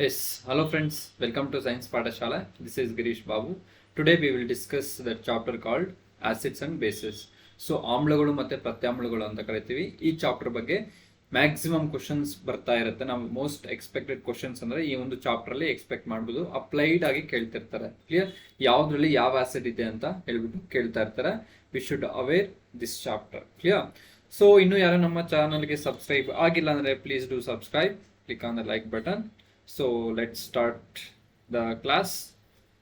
Yes, hello friends, welcome to Science Padashala. This is Girish Babu. Today we will discuss the chapter called Acids and Bases. So ಆಮ್ಲಗಳು ಮತ್ತೆ ಪ್ರತ್ಯಾಮ್ಲಗಳು ಅಂತ ಕರಿತೀವಿ. ಈ chapter ಬಗ್ಗೆ maximum questions ಬರ್ತಾ ಇರುತ್ತೆ. ನಾವು ಮೋಸ್ಟ್ ಎಕ್ಸ್ಪೆಕ್ಟೆಡ್ ಕ್ವಶನ್ಸ್ ಅಂದ್ರೆ ಈ ಒಂದು ಚಾಪ್ಟರ್ ಅಲ್ಲಿ ಎಕ್ಸ್ಪೆಕ್ಟ್ ಮಾಡ್ಬೋದು. ಅಪ್ಲೈಡ್ ಆಗಿ ಕೇಳ್ತಿರ್ತಾರೆ. ಕ್ಲಿಯರ್, ಯಾವ್ದ್ರಲ್ಲಿ ಯಾವ ಆಸಿಡ್ ಇದೆ ಅಂತ ಹೇಳ್ಬಿಟ್ಟು ಕೇಳ್ತಾ ಇರ್ತಾರೆ. We should aware this chapter. Clear. So ಇನ್ನು ಯಾರು ನಮ್ಮ ಚಾನಲ್ಗೆ ಸಬ್ಸ್ಕ್ರೈಬ್ ಆಗಿಲ್ಲ ಅಂದ್ರೆ please do subscribe, click on the like button. So let start the class.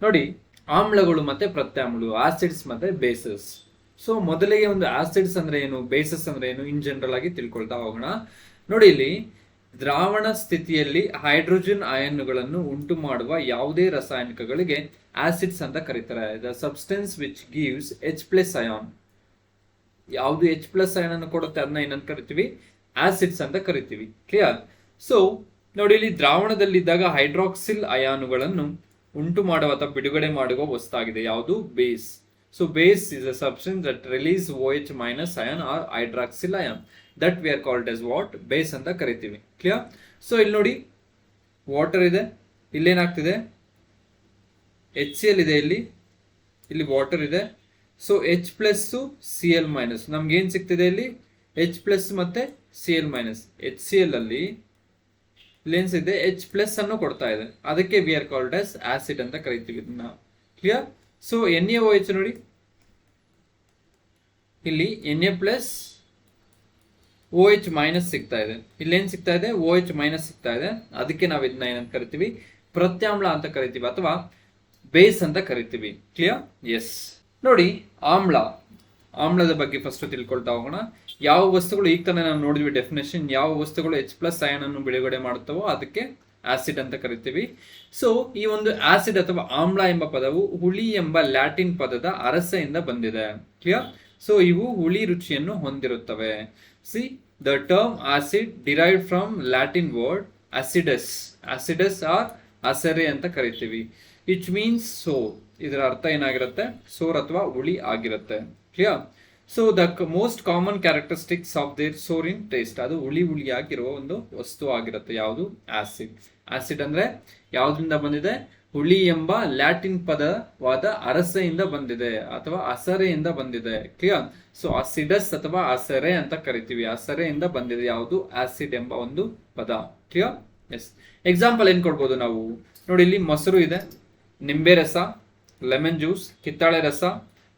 ನೋಡಿ, ಆಮ್ಲಗಳು ಮತ್ತೆ ಪ್ರತ್ಯಾಮ್ಲಗಳು, ಆಸಿಡ್ಸ್ ಮತ್ತೆ ಬೇಸಸ್. ಸೊ ಮೊದಲಿಗೆ ಒಂದು ಆಸಿಡ್ಸ್ ಅಂದ್ರೆ ಏನು, ಬೇಸಸ್ ಅಂದ್ರೆ ಏನು, ಇನ್ ಜನರಲ್ ಆಗಿ ತಿಳ್ಕೊಳ್ತಾ ಹೋಗೋಣ. ನೋಡಿ, ಇಲ್ಲಿ ದ್ರಾವಣ ಸ್ಥಿತಿಯಲ್ಲಿ ಹೈಡ್ರೋಜನ್ ಅಯಾನ್ಗಳನ್ನು ಉಂಟು ಮಾಡುವ ಯಾವುದೇ ರಾಸಾಯನಿಕಗಳಿಗೆ ಆಸಿಡ್ಸ್ ಅಂತ ಕರೀತಾರೆ. The substance which gives H+ ion, ಯಾವುದು H+ ಅಯಾನ್ ಅನ್ನು ಕೊಡುತ್ತೆ ಅದನ್ನ ಏನಂತ ಕರಿತೀವಿ, ಆಸಿಡ್ಸ್ ಅಂತ ಕರಿತೀವಿ. ಕ್ಲಿಯರ್. ಸೊ ನೋಡಿ, ಇಲ್ಲಿ ದ್ರಾವಣದಲ್ಲಿದ್ದಾಗ ಹೈಡ್ರಾಕ್ಸಿಲ್ ಅಯಾನುಗಳನ್ನು ಉಂಟು ಮಾಡುವ ಅಥವಾ ಬಿಡುಗಡೆ ಮಾಡುವ ವಸ್ತಾಗಿದೆ ಯಾವುದು, base. So base is a substance that release OH- ion or hydroxyl ion, that we are called as what, base ಅಂತ ಕರಿತೀವಿ. ಕ್ಲಿಯರ್. ಸೊ ಇಲ್ಲಿ ನೋಡಿ, ವಾಟರ್ ಇದೆ, ಇಲ್ಲೇನಾಗ್ತಿದೆ, HCl ಇದೆ, ಇಲ್ಲಿ ವಾಟರ್ ಇದೆ. ಸೊ H+ Cl-, ನಮ್ಗೆ ಏನ್ ಸಿಗ್ತಿದೆ ಇಲ್ಲಿ, H+ ಮತ್ತೆ Cl-. HCl ಅಲ್ಲಿ ಲೆನ್ಸ್ ಇದೆ, H+ ಅನ್ನು ಕೊಡ್ತಾ ಇದೆ, ಅದಕ್ಕೆ V are called as acid ಅಂತ ಕರಿತೀವಿ ಇದನ್ನ. ಕ್ಲಿಯರ್. ಸೊ NaOH ನೋಡಿ, ಇಲ್ಲಿ Na+ OH- ಸಿಗ್ತಾ ಇದೆ, ಇಲ್ಲೇನ್ ಸಿಗ್ತಾ ಇದೆ, OH- ಸಿಗ್ತಾ ಇದೆ, ಅದಕ್ಕೆ ನಾವು ಇದನ್ನ ಏನಂತ ಕರಿತೀವಿ, ಪ್ರತ್ಯಾಮ್ಲ ಅಂತ ಕರಿತೀವಿ ಅಥವಾ ಬೇಸ್ ಅಂತ ಕರಿತೀವಿ. ಕ್ಲಿಯರ್. ಎಸ್. ನೋಡಿ, ಆಮ್ಲದ ಬಗ್ಗೆ ಫಸ್ಟ್ ತಿಳ್ಕೊಳ್ತಾ ಹೋಗೋಣ. ಯಾವ ವಸ್ತುಗಳು, ಈಗ ತಾನೇ ನಾವು ನೋಡಿದ್ವಿ ಡೆಫಿನೇಷನ್, ಯಾವ ವಸ್ತುಗಳು H+ ಅಯಾನ್ ಅನ್ನು ಬಿಡುಗಡೆ ಮಾಡುತ್ತವೋ ಅದಕ್ಕೆ ಆಸಿಡ್ ಅಂತ ಕರಿತೀವಿ. ಸೊ ಈ ಒಂದು ಆಸಿಡ್ ಅಥವಾ ಆಮ್ಲ ಎಂಬ ಪದವು ಹುಳಿ ಎಂಬ ಲ್ಯಾಟಿನ್ ಪದದ ಅರಸೆಯಿಂದ ಬಂದಿದೆ. ಕ್ಲಿಯರ್. ಸೊ ಇವು ಹುಳಿ ರುಚಿಯನ್ನು ಹೊಂದಿರುತ್ತವೆ. See, the term acid derived from Latin word acidus or acere ಅಂತ ಕರಿತೀವಿ. It means sour. ಇದರ ಅರ್ಥ ಏನಾಗಿರುತ್ತೆ, ಸೋರ್ ಅಥವಾ ಹುಳಿ ಆಗಿರುತ್ತೆ. Clear. So the most common characteristics of their sour in taste, ಅದು ಹುಳಿಯಾಗಿರುವ ಒಂದು ವಸ್ತು ಆಗಿರುತ್ತೆ ಯಾವುದು, ಆಸಿಡ್. ಆಸಿಡ್ ಅಂದ್ರೆ ಯಾವ್ದ್ರಿಂದ ಬಂದಿದೆ, ಹುಳಿ ಎಂಬ ಲ್ಯಾಟಿನ್ ಪದವಾದ ಅರಸೆಯಿಂದ ಬಂದಿದೆ ಅಥವಾ ಅಸರೆಯಿಂದ ಬಂದಿದೆ. ಕ್ಲಿಯರ್. ಸೊ ಅಸಿಡಸ್ ಅಥವಾ ಅಸರೆ ಅಂತ ಕರಿತೀವಿ, ಅಸರೆಯಿಂದ ಬಂದಿದೆ ಯಾವುದು, ಆಸಿಡ್ ಎಂಬ ಒಂದು ಪದ. ಕ್ಲಿಯರ್. ಎಸ್. ಎಕ್ಸಾಂಪಲ್ ಏನ್ ಕೊಡ್ಬೋದು ನಾವು, ನೋಡಿ, ಇಲ್ಲಿ ಮೊಸರು ಇದೆ, ನಿಂಬೆ ರಸ, ಲೆಮನ್ ಜ್ಯೂಸ್, ಕಿತ್ತಾಳೆ ರಸ,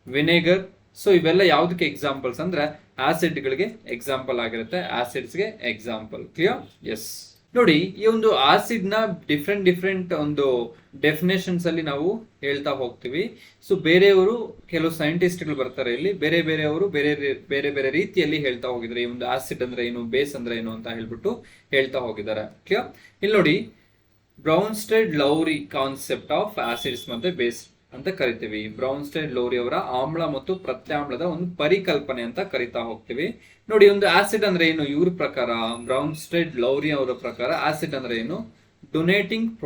ವಿನೆಗರ್. ಸೊ ಇವೆಲ್ಲ ಯಾವುದಕ್ಕೆ ಎಕ್ಸಾಂಪಲ್ಸ್ ಅಂದ್ರೆ ಆಸಿಡ್ಗಳಿಗೆ ಎಕ್ಸಾಂಪಲ್ ಆಗಿರುತ್ತೆ, ಆಸಿಡ್ಸ್ಗೆ ಎಕ್ಸಾಂಪಲ್. ಕ್ಲಿಯರ್. ಎಸ್. ನೋಡಿ, ಈ ಒಂದು ಆಸಿಡ್ ನ ಡಿಫ್ರೆಂಟ್ ಒಂದು ಡೆಫಿನೇಷನ್ಸ್ ಅಲ್ಲಿ ನಾವು ಹೇಳ್ತಾ ಹೋಗ್ತೀವಿ. ಸೊ ಬೇರೆಯವರು, ಕೆಲವು ಸೈಂಟಿಸ್ಟ್ಗಳು ಬರ್ತಾರೆ ಇಲ್ಲಿ, ಬೇರೆಯವರು ಬೇರೆ ರೀತಿಯಲ್ಲಿ ಹೇಳ್ತಾ ಹೋಗಿದ್ದಾರೆ. ಈ ಒಂದು ಆಸಿಡ್ ಅಂದ್ರೆ ಏನು, ಬೇಸ್ ಅಂದ್ರೆ ಏನು ಅಂತ ಹೇಳ್ಬಿಟ್ಟು ಹೇಳ್ತಾ ಹೋಗಿದ್ದಾರೆ. ಕ್ಲಿಯರ್. ಇಲ್ಲಿ ನೋಡಿ, ಬ್ರೌನ್ಸ್ಟೆಡ್-ಲೌರಿ ಕಾನ್ಸೆಪ್ಟ್ ಆಫ್ ಆಸಿಡ್ಸ್ ಮತ್ತೆ ಬೇಸ್ ಅಂತ ಕರಿತೀವಿ. ಬ್ರೌನ್ಸ್ಟೆಡ್-ಲೌರಿ ಅವರ ಆಮ್ಲ ಮತ್ತು ಪ್ರತ್ಯಾಮ್ಲದ ಒಂದು ಪರಿಕಲ್ಪನೆ ಅಂತ ಕರಿತಾ ಹೋಗ್ತೀವಿ. ನೋಡಿ, ಒಂದು ಆಸಿಡ್ ಅಂದ್ರೆ ಏನು, ಇವ್ರ ಪ್ರಕಾರ, ಬ್ರೌನ್ಸ್ಟೆಡ್-ಲೌರಿ ಅವರ ಪ್ರಕಾರ ಆಸಿಡ್ ಅಂದ್ರೆ ಏನು, ಡೊನೇಟಿಂಗ್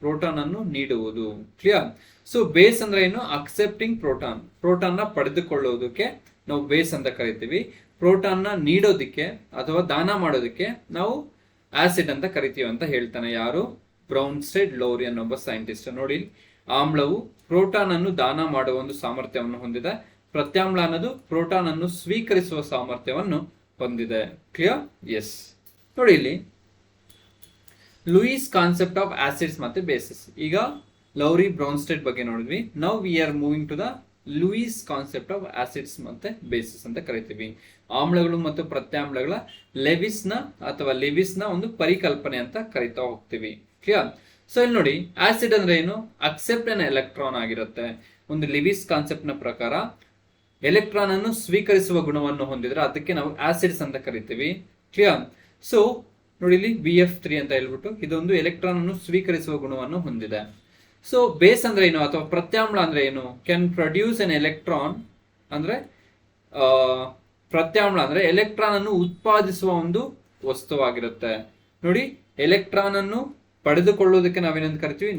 ಪ್ರೋಟಾನ್ ಅನ್ನು ನೀಡುವುದು. ಕ್ಲಿಯರ್. ಸೊ ಬೇಸ್ ಅಂದ್ರೆ ಏನು, ಅಕ್ಸೆಪ್ಟಿಂಗ್ ಪ್ರೋಟಾನ್ ನ ಪಡೆದುಕೊಳ್ಳುವುದಕ್ಕೆ ನಾವು ಬೇಸ್ ಅಂತ ಕರಿತೀವಿ. ಪ್ರೋಟಾನ್ ನ ನೀಡೋದಿಕ್ಕೆ ಅಥವಾ ದಾನ ಮಾಡೋದಕ್ಕೆ ನಾವು ಆಸಿಡ್ ಅಂತ ಕರಿತೀವಿ ಅಂತ ಹೇಳ್ತಾನೆ ಯಾರು, ಬ್ರೌನ್ಸ್ಟೆಡ್-ಲೌರಿ ಅನ್ನೊಬ್ಬ ಸೈಂಟಿಸ್ಟ್. ನೋಡಿ, ಆಮ್ಲವು ಪ್ರೋಟಾನ್ ಅನ್ನು ದಾನ ಮಾಡುವ ಒಂದು ಸಾಮರ್ಥ್ಯವನ್ನು ಹೊಂದಿದೆ, ಪ್ರತ್ಯಾಮ್ಲ ಅನ್ನೋದು ಪ್ರೋಟಾನ್ ಅನ್ನು ಸ್ವೀಕರಿಸುವ ಸಾಮರ್ಥ್ಯವನ್ನು ಹೊಂದಿದೆ. ಕ್ಲಿಯರ್. ಎಸ್. ನೋಡಿ, ಇಲ್ಲಿ ಲೂಯಿಸ್ ಕಾನ್ಸೆಪ್ಟ್ ಆಫ್ ಆಸಿಡ್ಸ್ ಮತ್ತೆ ಬೇಸಸ್. ಈಗ ಲೌರಿ, ಬ್ರೌನ್ಸ್ಟೆಡ್ ಬಗ್ಗೆ ನೋಡಿದ್ವಿ. Now we are moving to the Lewis concept of acids ಮತ್ತೆ ಬೇಸಸ್ ಅಂತ ಕರಿತೀವಿ. ಆಮ್ಲಗಳು ಮತ್ತು ಪ್ರತ್ಯಾಮ್ಲಗಳ ಲೆವಿಸ್ ನ ಒಂದು ಪರಿಕಲ್ಪನೆ ಅಂತ ಕರಿತಾ ಹೋಗ್ತೀವಿ. ಕ್ಲಿಯರ್. ಸೊ ಇಲ್ಲಿ ನೋಡಿ, ಆಸಿಡ್ ಅಂದ್ರೆ ಏನು, ಅಕ್ಸೆಪ್ಟ್ ಅನ್ ಎಲೆಕ್ಟ್ರಾನ್ ಆಗಿರುತ್ತೆ. ಒಂದು ಲಿವಿಸ್ ಕಾನ್ಸೆಪ್ಟ್ ನ ಪ್ರಕಾರ ಎಲೆಕ್ಟ್ರಾನ್ ಅನ್ನು ಸ್ವೀಕರಿಸುವ ಗುಣವನ್ನು ಹೊಂದಿದ್ರೆ ಅದಕ್ಕೆ ನಾವು ಆಸಿಡ್ಸ್ ಅಂತ ಕರಿತೀವಿ. ಕ್ಲಿಯರ್. ಸೊ ನೋಡಿ, ಇಲ್ಲಿ BF3 ಅಂತ ಹೇಳ್ಬಿಟ್ಟು ಇದೊಂದು ಎಲೆಕ್ಟ್ರಾನ್ ಅನ್ನು ಸ್ವೀಕರಿಸುವ ಗುಣವನ್ನು ಹೊಂದಿದೆ. ಸೊ ಬೇಸ್ ಅಂದ್ರೆ ಏನು ಅಥವಾ ಪ್ರತ್ಯಾಮ್ಲ ಅಂದ್ರೆ ಏನು, ಕ್ಯಾನ್ ಪ್ರೊಡ್ಯೂಸ್ ಎನ್ ಎಲೆಕ್ಟ್ರಾನ್ ಅಂದ್ರೆ ಪ್ರತ್ಯಾಮ್ಲ ಅಂದ್ರೆ ಎಲೆಕ್ಟ್ರಾನ್ ಅನ್ನು ಉತ್ಪಾದಿಸುವ ಒಂದು ವಸ್ತುವಾಗಿರುತ್ತೆ. ನೋಡಿ, ಎಲೆಕ್ಟ್ರಾನ್ ಅನ್ನು ಪಡೆದುಕೊಳ್ಳುವುದಕ್ಕೆ ನಾವೇನಂತ ಕರಿತೀವಿ,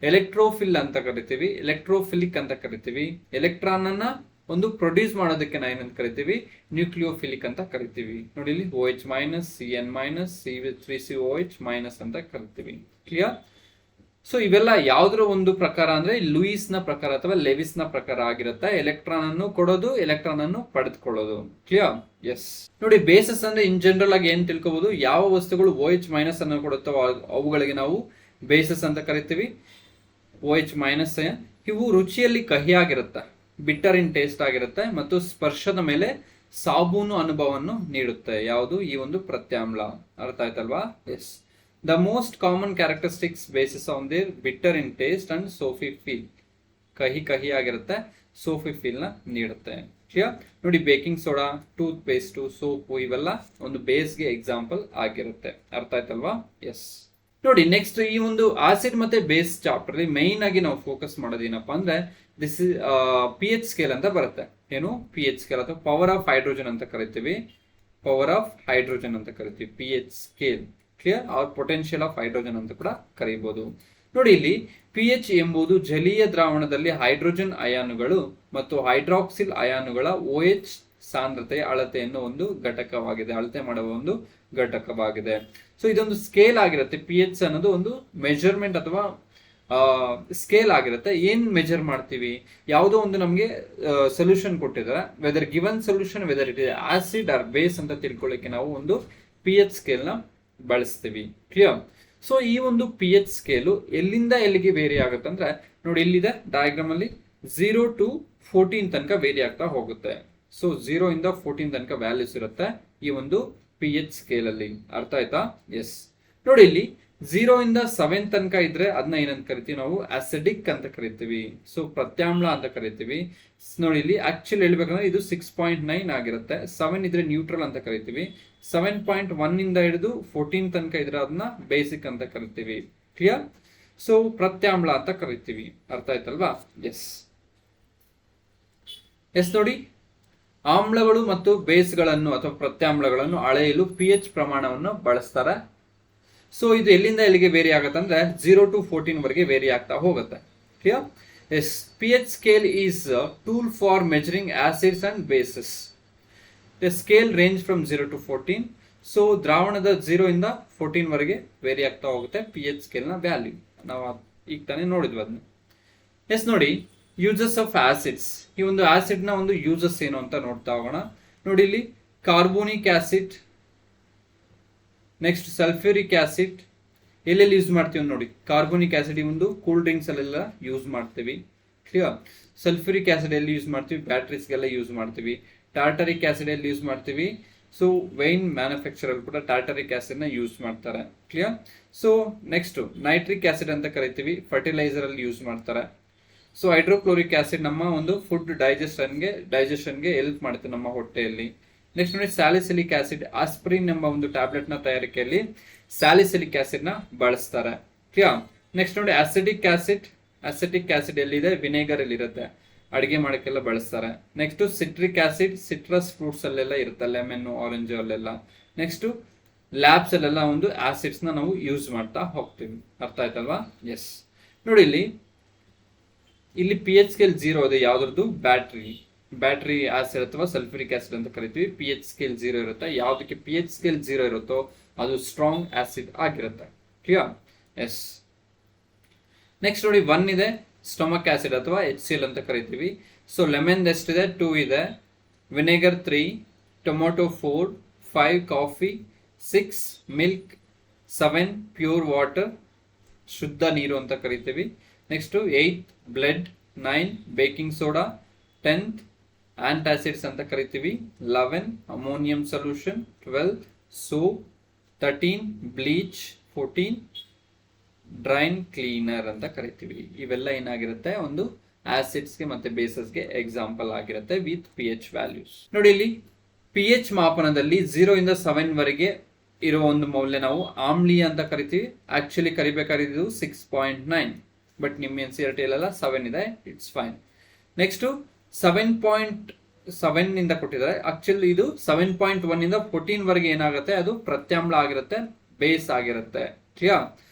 ಎಲೆಕ್ಟ್ರೋಫಿಲ್ ಅಂತ ಕರಿತೀವಿ, ಎಲೆಕ್ಟ್ರೋಫಿಲಿಕ್ ಅಂತ ಕರಿತೀವಿ. ಎಲೆಕ್ಟ್ರಾನ್ ಅನ್ನ ಒಂದು ಪ್ರೊಡ್ಯೂಸ್ ಮಾಡೋದಕ್ಕೆ ನಾವು ಏನಂತ ಕರಿತೀವಿ, ನ್ಯೂಕ್ಲಿಯೋಫಿಲಿಕ್ ಅಂತ ಕರಿತೀವಿ. ನೋಡಿ, ಇಲ್ಲಿ OH-, Cn-, C3COH- ಅಂತ ಕರಿತೀವಿ. ಕ್ಲಿಯರ್. ಸೊ ಇವೆಲ್ಲ ಯಾವ್ದ್ರ ಒಂದು ಪ್ರಕಾರ ಅಂದ್ರೆ ಲೂಯಿಸ್ನ ಪ್ರಕಾರ ಅಥವಾ ಲೆವಿಸ್ನ ಪ್ರಕಾರ ಆಗಿರುತ್ತೆ. ಎಲೆಕ್ಟ್ರಾನ್ ಅನ್ನು ಕೊಡೋದು, ಎಲೆಕ್ಟ್ರಾನ್ ಅನ್ನು ಪಡೆದುಕೊಳ್ಳೋದು. ಕ್ಲಿಯರ್. ಎಸ್. ನೋಡಿ, ಬೇಸಸ್ ಅಂದ್ರೆ ಇನ್ ಜನರಲ್ ಆಗಿ ಏನ್ ತಿಳ್ಕೊಬಹುದು, ಯಾವ ವಸ್ತುಗಳು OH ಮೈನಸ್ ಅನ್ನು ಕೊಡುತ್ತವೋ ಅವುಗಳಿಗೆ ನಾವು ಬೇಸಸ್ ಅಂತ ಕರಿತೀವಿ. OH ಮೈನಸ್ ಇವು ರುಚಿಯಲ್ಲಿ ಕಹಿಯಾಗಿರುತ್ತೆ, ಬಿಟ್ಟರ್ ಇನ್ ಟೇಸ್ಟ್ ಆಗಿರುತ್ತೆ ಮತ್ತು ಸ್ಪರ್ಶದ ಮೇಲೆ ಸಾಬೂನು ಅನುಭವವನ್ನು ನೀಡುತ್ತೆ. ಯಾವುದು? ಈ ಒಂದು ಪ್ರತ್ಯಾಮ್ಲ. ಅರ್ಥ ಆಯ್ತಲ್ವಾ? S. The most common characteristics basis on their bitter in taste and soapy feel. ಕಹಿ ಆಗಿರುತ್ತೆ, ಸೋಫಿ ಫೀಲ್ ನ ನೀಡುತ್ತೆ. ಕ್ಲಿಯರ್. ನೋಡಿ, baking soda, tooth paste, soap ಇವೆಲ್ಲ ಒಂದು ಬೇಸ್ಗೆ ಎಕ್ಸಾಂಪಲ್ ಆಗಿರುತ್ತೆ. ಅರ್ಥ ಆಯ್ತಲ್ವಾ? ಎಸ್. ನೋಡಿ, ನೆಕ್ಸ್ಟ್ ಈ ಒಂದು ಆಸಿಡ್ ಮತ್ತೆ ಬೇಸ್ ಚಾಪ್ಟರ್ ಅಲ್ಲಿ ಮೈನ್ ಆಗಿ ನಾವು ಫೋಕಸ್ ಮಾಡೋದೇನಪ್ಪ ಅಂದ್ರೆ ದಿಸ್ ಇಸ್ pH ಸ್ಕೇಲ್ ಅಂತ ಬರುತ್ತೆ. ಏನು? pH ಸ್ಕೇಲ್ ಅಥವಾ ಪವರ್ ಆಫ್ ಹೈಡ್ರೋಜನ್ ಅಂತ ಕರಿತೀವಿ. ಪವರ್ ಆಫ್ ಹೈಡ್ರೋಜನ್ ಅಂತ ಕರಿತೀವಿ pH scale. Clear. Or potential of hydrogen ಅಂತ ಕೂಡ ಕರೀಬಹುದು. ನೋಡಿ, ಇಲ್ಲಿ pH ಎಂಬುದು ಜಲೀಯ ದ್ರಾವಣದಲ್ಲಿ ಹೈಡ್ರೋಜನ್ ಅಯಾನುಗಳು ಮತ್ತು ಹೈಡ್ರಾಕ್ಸಿಲ್ ಅಯಾನುಗಳ OH ಸಾಂದ್ರತೆಯ ಅಳತೆಯನ್ನು ಒಂದು ಘಟಕವಾಗಿದೆ, ಅಳತೆ ಮಾಡುವ ಒಂದು ಘಟಕವಾಗಿದೆ. ಸೊ ಇದೊಂದು ಸ್ಕೇಲ್ ಆಗಿರುತ್ತೆ. pH ಅನ್ನೋದು ಒಂದು ಮೆಜರ್ಮೆಂಟ್ ಅಥವಾ ಸ್ಕೇಲ್ ಆಗಿರುತ್ತೆ. ಏನ್ ಮೆಜರ್ ಮಾಡ್ತೀವಿ? ಯಾವುದೋ ಒಂದು ನಮಗೆ ಸೊಲ್ಯೂಷನ್ ಕೊಟ್ಟಿದ್ದಾರೆ, whether given solution whether it is acid or base ಅಂತ ತಿಳ್ಕೊಳ್ಳಿಕ್ಕೆ ನಾವು ಒಂದು pH ಸ್ಕೇಲ್ ನ ಬಳಸ್ತೀವಿ. ಕ್ಲಿಯರ್. ಸೊ ಈ ಒಂದು pH ಸ್ಕೇಲು ಎಲ್ಲಿಂದ ಎಲ್ಲಿಗೆ ವೇರಿ ಆಗುತ್ತೆ ಅಂದ್ರೆ ನೋಡಿ, ಇಲ್ಲಿದೆ ಡಯಾಗ್ರಾಮ್ ಅಲ್ಲಿ 0 to 14 ತನಕ ವೇರಿ ಆಗ್ತಾ ಹೋಗುತ್ತೆ. ಸೊ 0 ಇಂದ 14 ತನಕ ವ್ಯಾಲ್ಯೂಸ್ ಇರುತ್ತೆ ಈ ಒಂದು pH ಸ್ಕೇಲ್ ಅಲ್ಲಿ. ಅರ್ಥ ಆಯ್ತಾ? ಎಸ್. ನೋಡಿ, ಇಲ್ಲಿ 0 ಇಂದ 7 ತನಕ ಇದ್ರೆ ಅದನ್ನ ಏನಂತ ಕರಿತೀವಿ ನಾವು? ಅಸಿಡಿಕ್ ಅಂತ ಕರಿತೀವಿ. ಸೊ ಪ್ರತ್ಯಾಮ್ಲ ಅಂತ ಕರಿತೀವಿ. ನೋಡಿ, ಇಲ್ಲಿ ಆಕ್ಚುಲಿ ಹೇಳ್ಬೇಕಂದ್ರೆ ಇದು 6.9 ಆಗಿರುತ್ತೆ. 7 ಇದ್ರೆ ನ್ಯೂಟ್ರಲ್ ಅಂತ ಕರಿತೀವಿ. 7.1 ಇಂದ ಹಿಡಿದು 14 ತನಕ ಇದ್ರೆ ಅದನ್ನ ಬೇಸಿಕ್ ಅಂತ ಕರಿತೀವಿ. ಕ್ಲಿಯರ್. ಸೊ ಪ್ರತ್ಯಾಮ್ಲ ಅಂತ ಕರಿತೀವಿ. ಅರ್ಥ ಆಯ್ತಲ್ವಾ? ಎಸ್. ಎಸ್. ನೋಡಿ, ಆಮ್ಲಗಳು ಮತ್ತು ಬೇಸ್ಗಳನ್ನು ಅಥವಾ ಪ್ರತ್ಯಾಮ್ಲಗಳನ್ನು ಅಳೆಯಲು pH ಪ್ರಮಾಣವನ್ನು ಬಳಸ್ತಾರೆ. ಸೊ ಇದು ಎಲ್ಲಿಂದ ಎಲ್ಲಿಗೆ ವೇರಿ ಆಗುತ್ತೆ ಅಂದ್ರೆ 0 to 14 ವರೆಗೆ ವೇರಿ ಆಗ್ತಾ ಹೋಗುತ್ತೆ. Clear. Yes. pH scale is tool for measuring acids and bases. The scale range from 0 to 14. So ದ್ರಾವಣದ 0 ಇಂದ 14 ವರೆಗೆ ವೇರಿ ಆಗ್ತಾ ಹೋಗುತ್ತೆ pH ಸ್ಕೇಲ್ ನ ವ್ಯಾಲ್ಯೂ. ನಾವು ಈಗ ತಾನೇ ನೋಡಿದ್ವಿ ಅದನ್ನ. ಎಸ್. ನೋಡಿ, ಯೂಸಸ್ ಆಫ್ ಆಸಿಡ್ಸ್. ಈ ಒಂದು ಆಸಿಡ್ ನ ಒಂದು ಯೂಸಸ್ ಏನು ಅಂತ ನೋಡ್ತಾ ಹೋಗೋಣ. ನೋಡಿ, ಇಲ್ಲಿ carbonic acid, next sulphuric acid ಎಲ್ಲೆಲ್ಲಿ ಯೂಸ್ ಮಾಡ್ತೀವಿ ನೋಡಿ. ಕಾರ್ಬೋನಿಕ್ ಆಸಿಡ್ ಈ ಒಂದು ಕೂಲ್ ಡ್ರಿಂಕ್ಸ್ ಅಲ್ಲೆಲ್ಲ ಯೂಸ್ ಮಾಡ್ತೀವಿ. ಕ್ಲಿಯರ್. ಸಲ್ಫ್ಯೂರಿಕ್ ಆಸಿಡ್ ಎಲ್ಲಿ ಯೂಸ್ ಮಾಡ್ತೀವಿ? ಬ್ಯಾಟ್ರೀಸ್ಗೆಲ್ಲ ಯೂಸ್ ಮಾಡ್ತೀವಿ. ಟಾರ್ಟರಿಕ್ ಆಸಿಡ್ ಎಲ್ಲಿ ಯೂಸ್ ಮಾಡ್ತೀವಿ? ಸೊ ವೈನ್ ಮ್ಯಾನುಫ್ಯಾಕ್ಚರರ್ ಕೂಡ ಟಾರ್ಟರಿಕ್ ಆಸಿಡ್ ನ ಯೂಸ್ ಮಾಡ್ತಾರೆ. Clear. So next nitric acid ಅಂತ ಕರಿತೀವಿ, ಫರ್ಟಿಲೈಸರ್ ಅಲ್ಲಿ ಯೂಸ್ ಮಾಡ್ತಾರೆ. ಸೊ ಹೈಡ್ರೋಕ್ಲೋರಿಕ್ ಆಸಿಡ್ ನಮ್ಮ ಒಂದು ಫುಡ್ ಡೈಜೆಷನ್ಗೆ ಹೆಲ್ಪ್ ಮಾಡುತ್ತೆ ನಮ್ಮ ಹೊಟ್ಟೆಯಲ್ಲಿ. ನೆಕ್ಸ್ಟ್ ನೋಡಿ, ಸ್ಯಾಲಿಸಿಲಿಕ್ ಆಸಿಡ್, ಆಸ್ಪ್ರಿನ್ ಎಂಬ ಒಂದು ಟ್ಯಾಬ್ಲೆಟ್ ನ ತಯಾರಿಕೆಯಲ್ಲಿ ಸ್ಯಾಲಿಸಿಲಿಕ್ ಆಸಿಡ್ ನ ಬಳಸ್ತಾರೆ. ಕ್ಲಿಯರ್. ನೆಕ್ಸ್ಟ್ ನೋಡಿ, ಅಸಿಟಿಕ್ ಆಸಿಡ್ ಎಲ್ಲಿದೆ? ವಿನೆಗರ್ ಅಲ್ಲಿ ಇರುತ್ತೆ, ಅಡಿಗೆ ಮಾಡಕ್ಕೆಲ್ಲ ಬಳಸ್ತಾರೆ. Next citric acid, citrus fruits ಅಲ್ಲೆಲ್ಲ ಇರುತ್ತೆ, ಲೆಮನ್, ಆರೆಂಜ್ ಅಲ್ಲೆಲ್ಲ. ನೆಕ್ಸ್ಟ್ ಲ್ಯಾಬ್ಸ್ ಅಲ್ಲೆಲ್ಲ ಒಂದು ಆಸಿಡ್ಸ್ ನ ನಾವು ಯೂಸ್ ಮಾಡ್ತಾ ಹೋಗ್ತೀವಿ. ಅರ್ಥ ಆಯ್ತಲ್ವಾ? ಎಸ್. ನೋಡಿ, ಇಲ್ಲಿ pH ಸ್ಕೇಲ್ 0 ಇದೆ. ಯಾವ್ದ್ರದ್ದು? ಬ್ಯಾಟ್ರಿ ಆಸಿಡ್ ಅಥವಾ ಸಲ್ಫ್ಯೂರಿಕ್ ಆಸಿಡ್ ಅಂತ ಕರಿತೀವಿ. pH ಸ್ಕೇಲ್ 0 ಇರುತ್ತೆ. ಯಾವ್ದಕ್ಕೆ pH ಸ್ಕೇಲ್ 0 ಇರುತ್ತೋ ಅದು ಸ್ಟ್ರಾಂಗ್ ಆಸಿಡ್ ಆಗಿರುತ್ತೆ. ಕ್ಲಿಯರ್. ಎಸ್. ನೆಕ್ಸ್ಟ್ ನೋಡಿ, 1 ಇದೆ ಸ್ಟೊಮಕ್ ಆಸಿಡ್ ಅಥವಾ HCl ಅಂತ ಕರಿತೀವಿ. ಸೊ ಲೆಮನ್ ಎಷ್ಟಿದೆ? 2 ಇದೆ. Vinegar 3, tomato 4, 5 coffee, 6 milk, 7 pure water ಶುದ್ಧ ನೀರು ಅಂತ ಕರಿತೀವಿ. ನೆಕ್ಸ್ಟ್ 8 ಬ್ಲಡ್, 9 ಬೇಕಿಂಗ್ ಸೋಡಾ, 10 ಆಂಟಾಸಿಡ್ಸ್ ಅಂತ ಕರಿತೀವಿ, 11 ammonium solution, 12 soap, 13 bleach, 14 drain cleaner ಅಂತ ಕರಿತೀವಿ. ಇವೆಲ್ಲ ಏನಾಗಿರುತ್ತೆ? ಒಂದು ಆಸಿಡ್ಸ್ಗೆ ಮತ್ತೆ ಬೇಸಸ್ಗೆ ಎಕ್ಸಾಂಪಲ್ ಆಗಿರುತ್ತೆ ವಿತ್ pH ವ್ಯಾಲ್ಯೂಸ್. ನೋಡಿ, ಇಲ್ಲಿ pH ಮಾಪನದಲ್ಲಿ 0 ಇಂದ 7 ವರೆಗೆ ಇರುವ ಒಂದು ಮೌಲ್ಯ ನಾವು ಆಮ್ಲೀಯ ಅಂತ ಕರಿತೀವಿ. ಆಕ್ಚುಲಿ ಕರಿಬೇಕಾಗಿದ್ದು 6.9, ಬಟ್ ನಿಮ್ಮ NCERT ಅಲ್ಲೆಲ್ಲ 7 ಇದೆ, ಇಟ್ಸ್ ಫೈನ್. ನೆಕ್ಸ್ಟ್ 7.7 ಇಂದ ಕೊಟ್ಟಿದ್ದಾರೆ. ಆಕ್ಚುಲಿ ಇದು 7.1 ಇಂದ 14 ವರೆಗೆ ಏನಾಗುತ್ತೆ? ಅದು ಪ್ರತ್ಯಾಮ್ಲ ಆಗಿರುತ್ತೆ, ಬೇಸ್ ಆಗಿರುತ್ತೆ. ಕ್ಲಿಯರ್.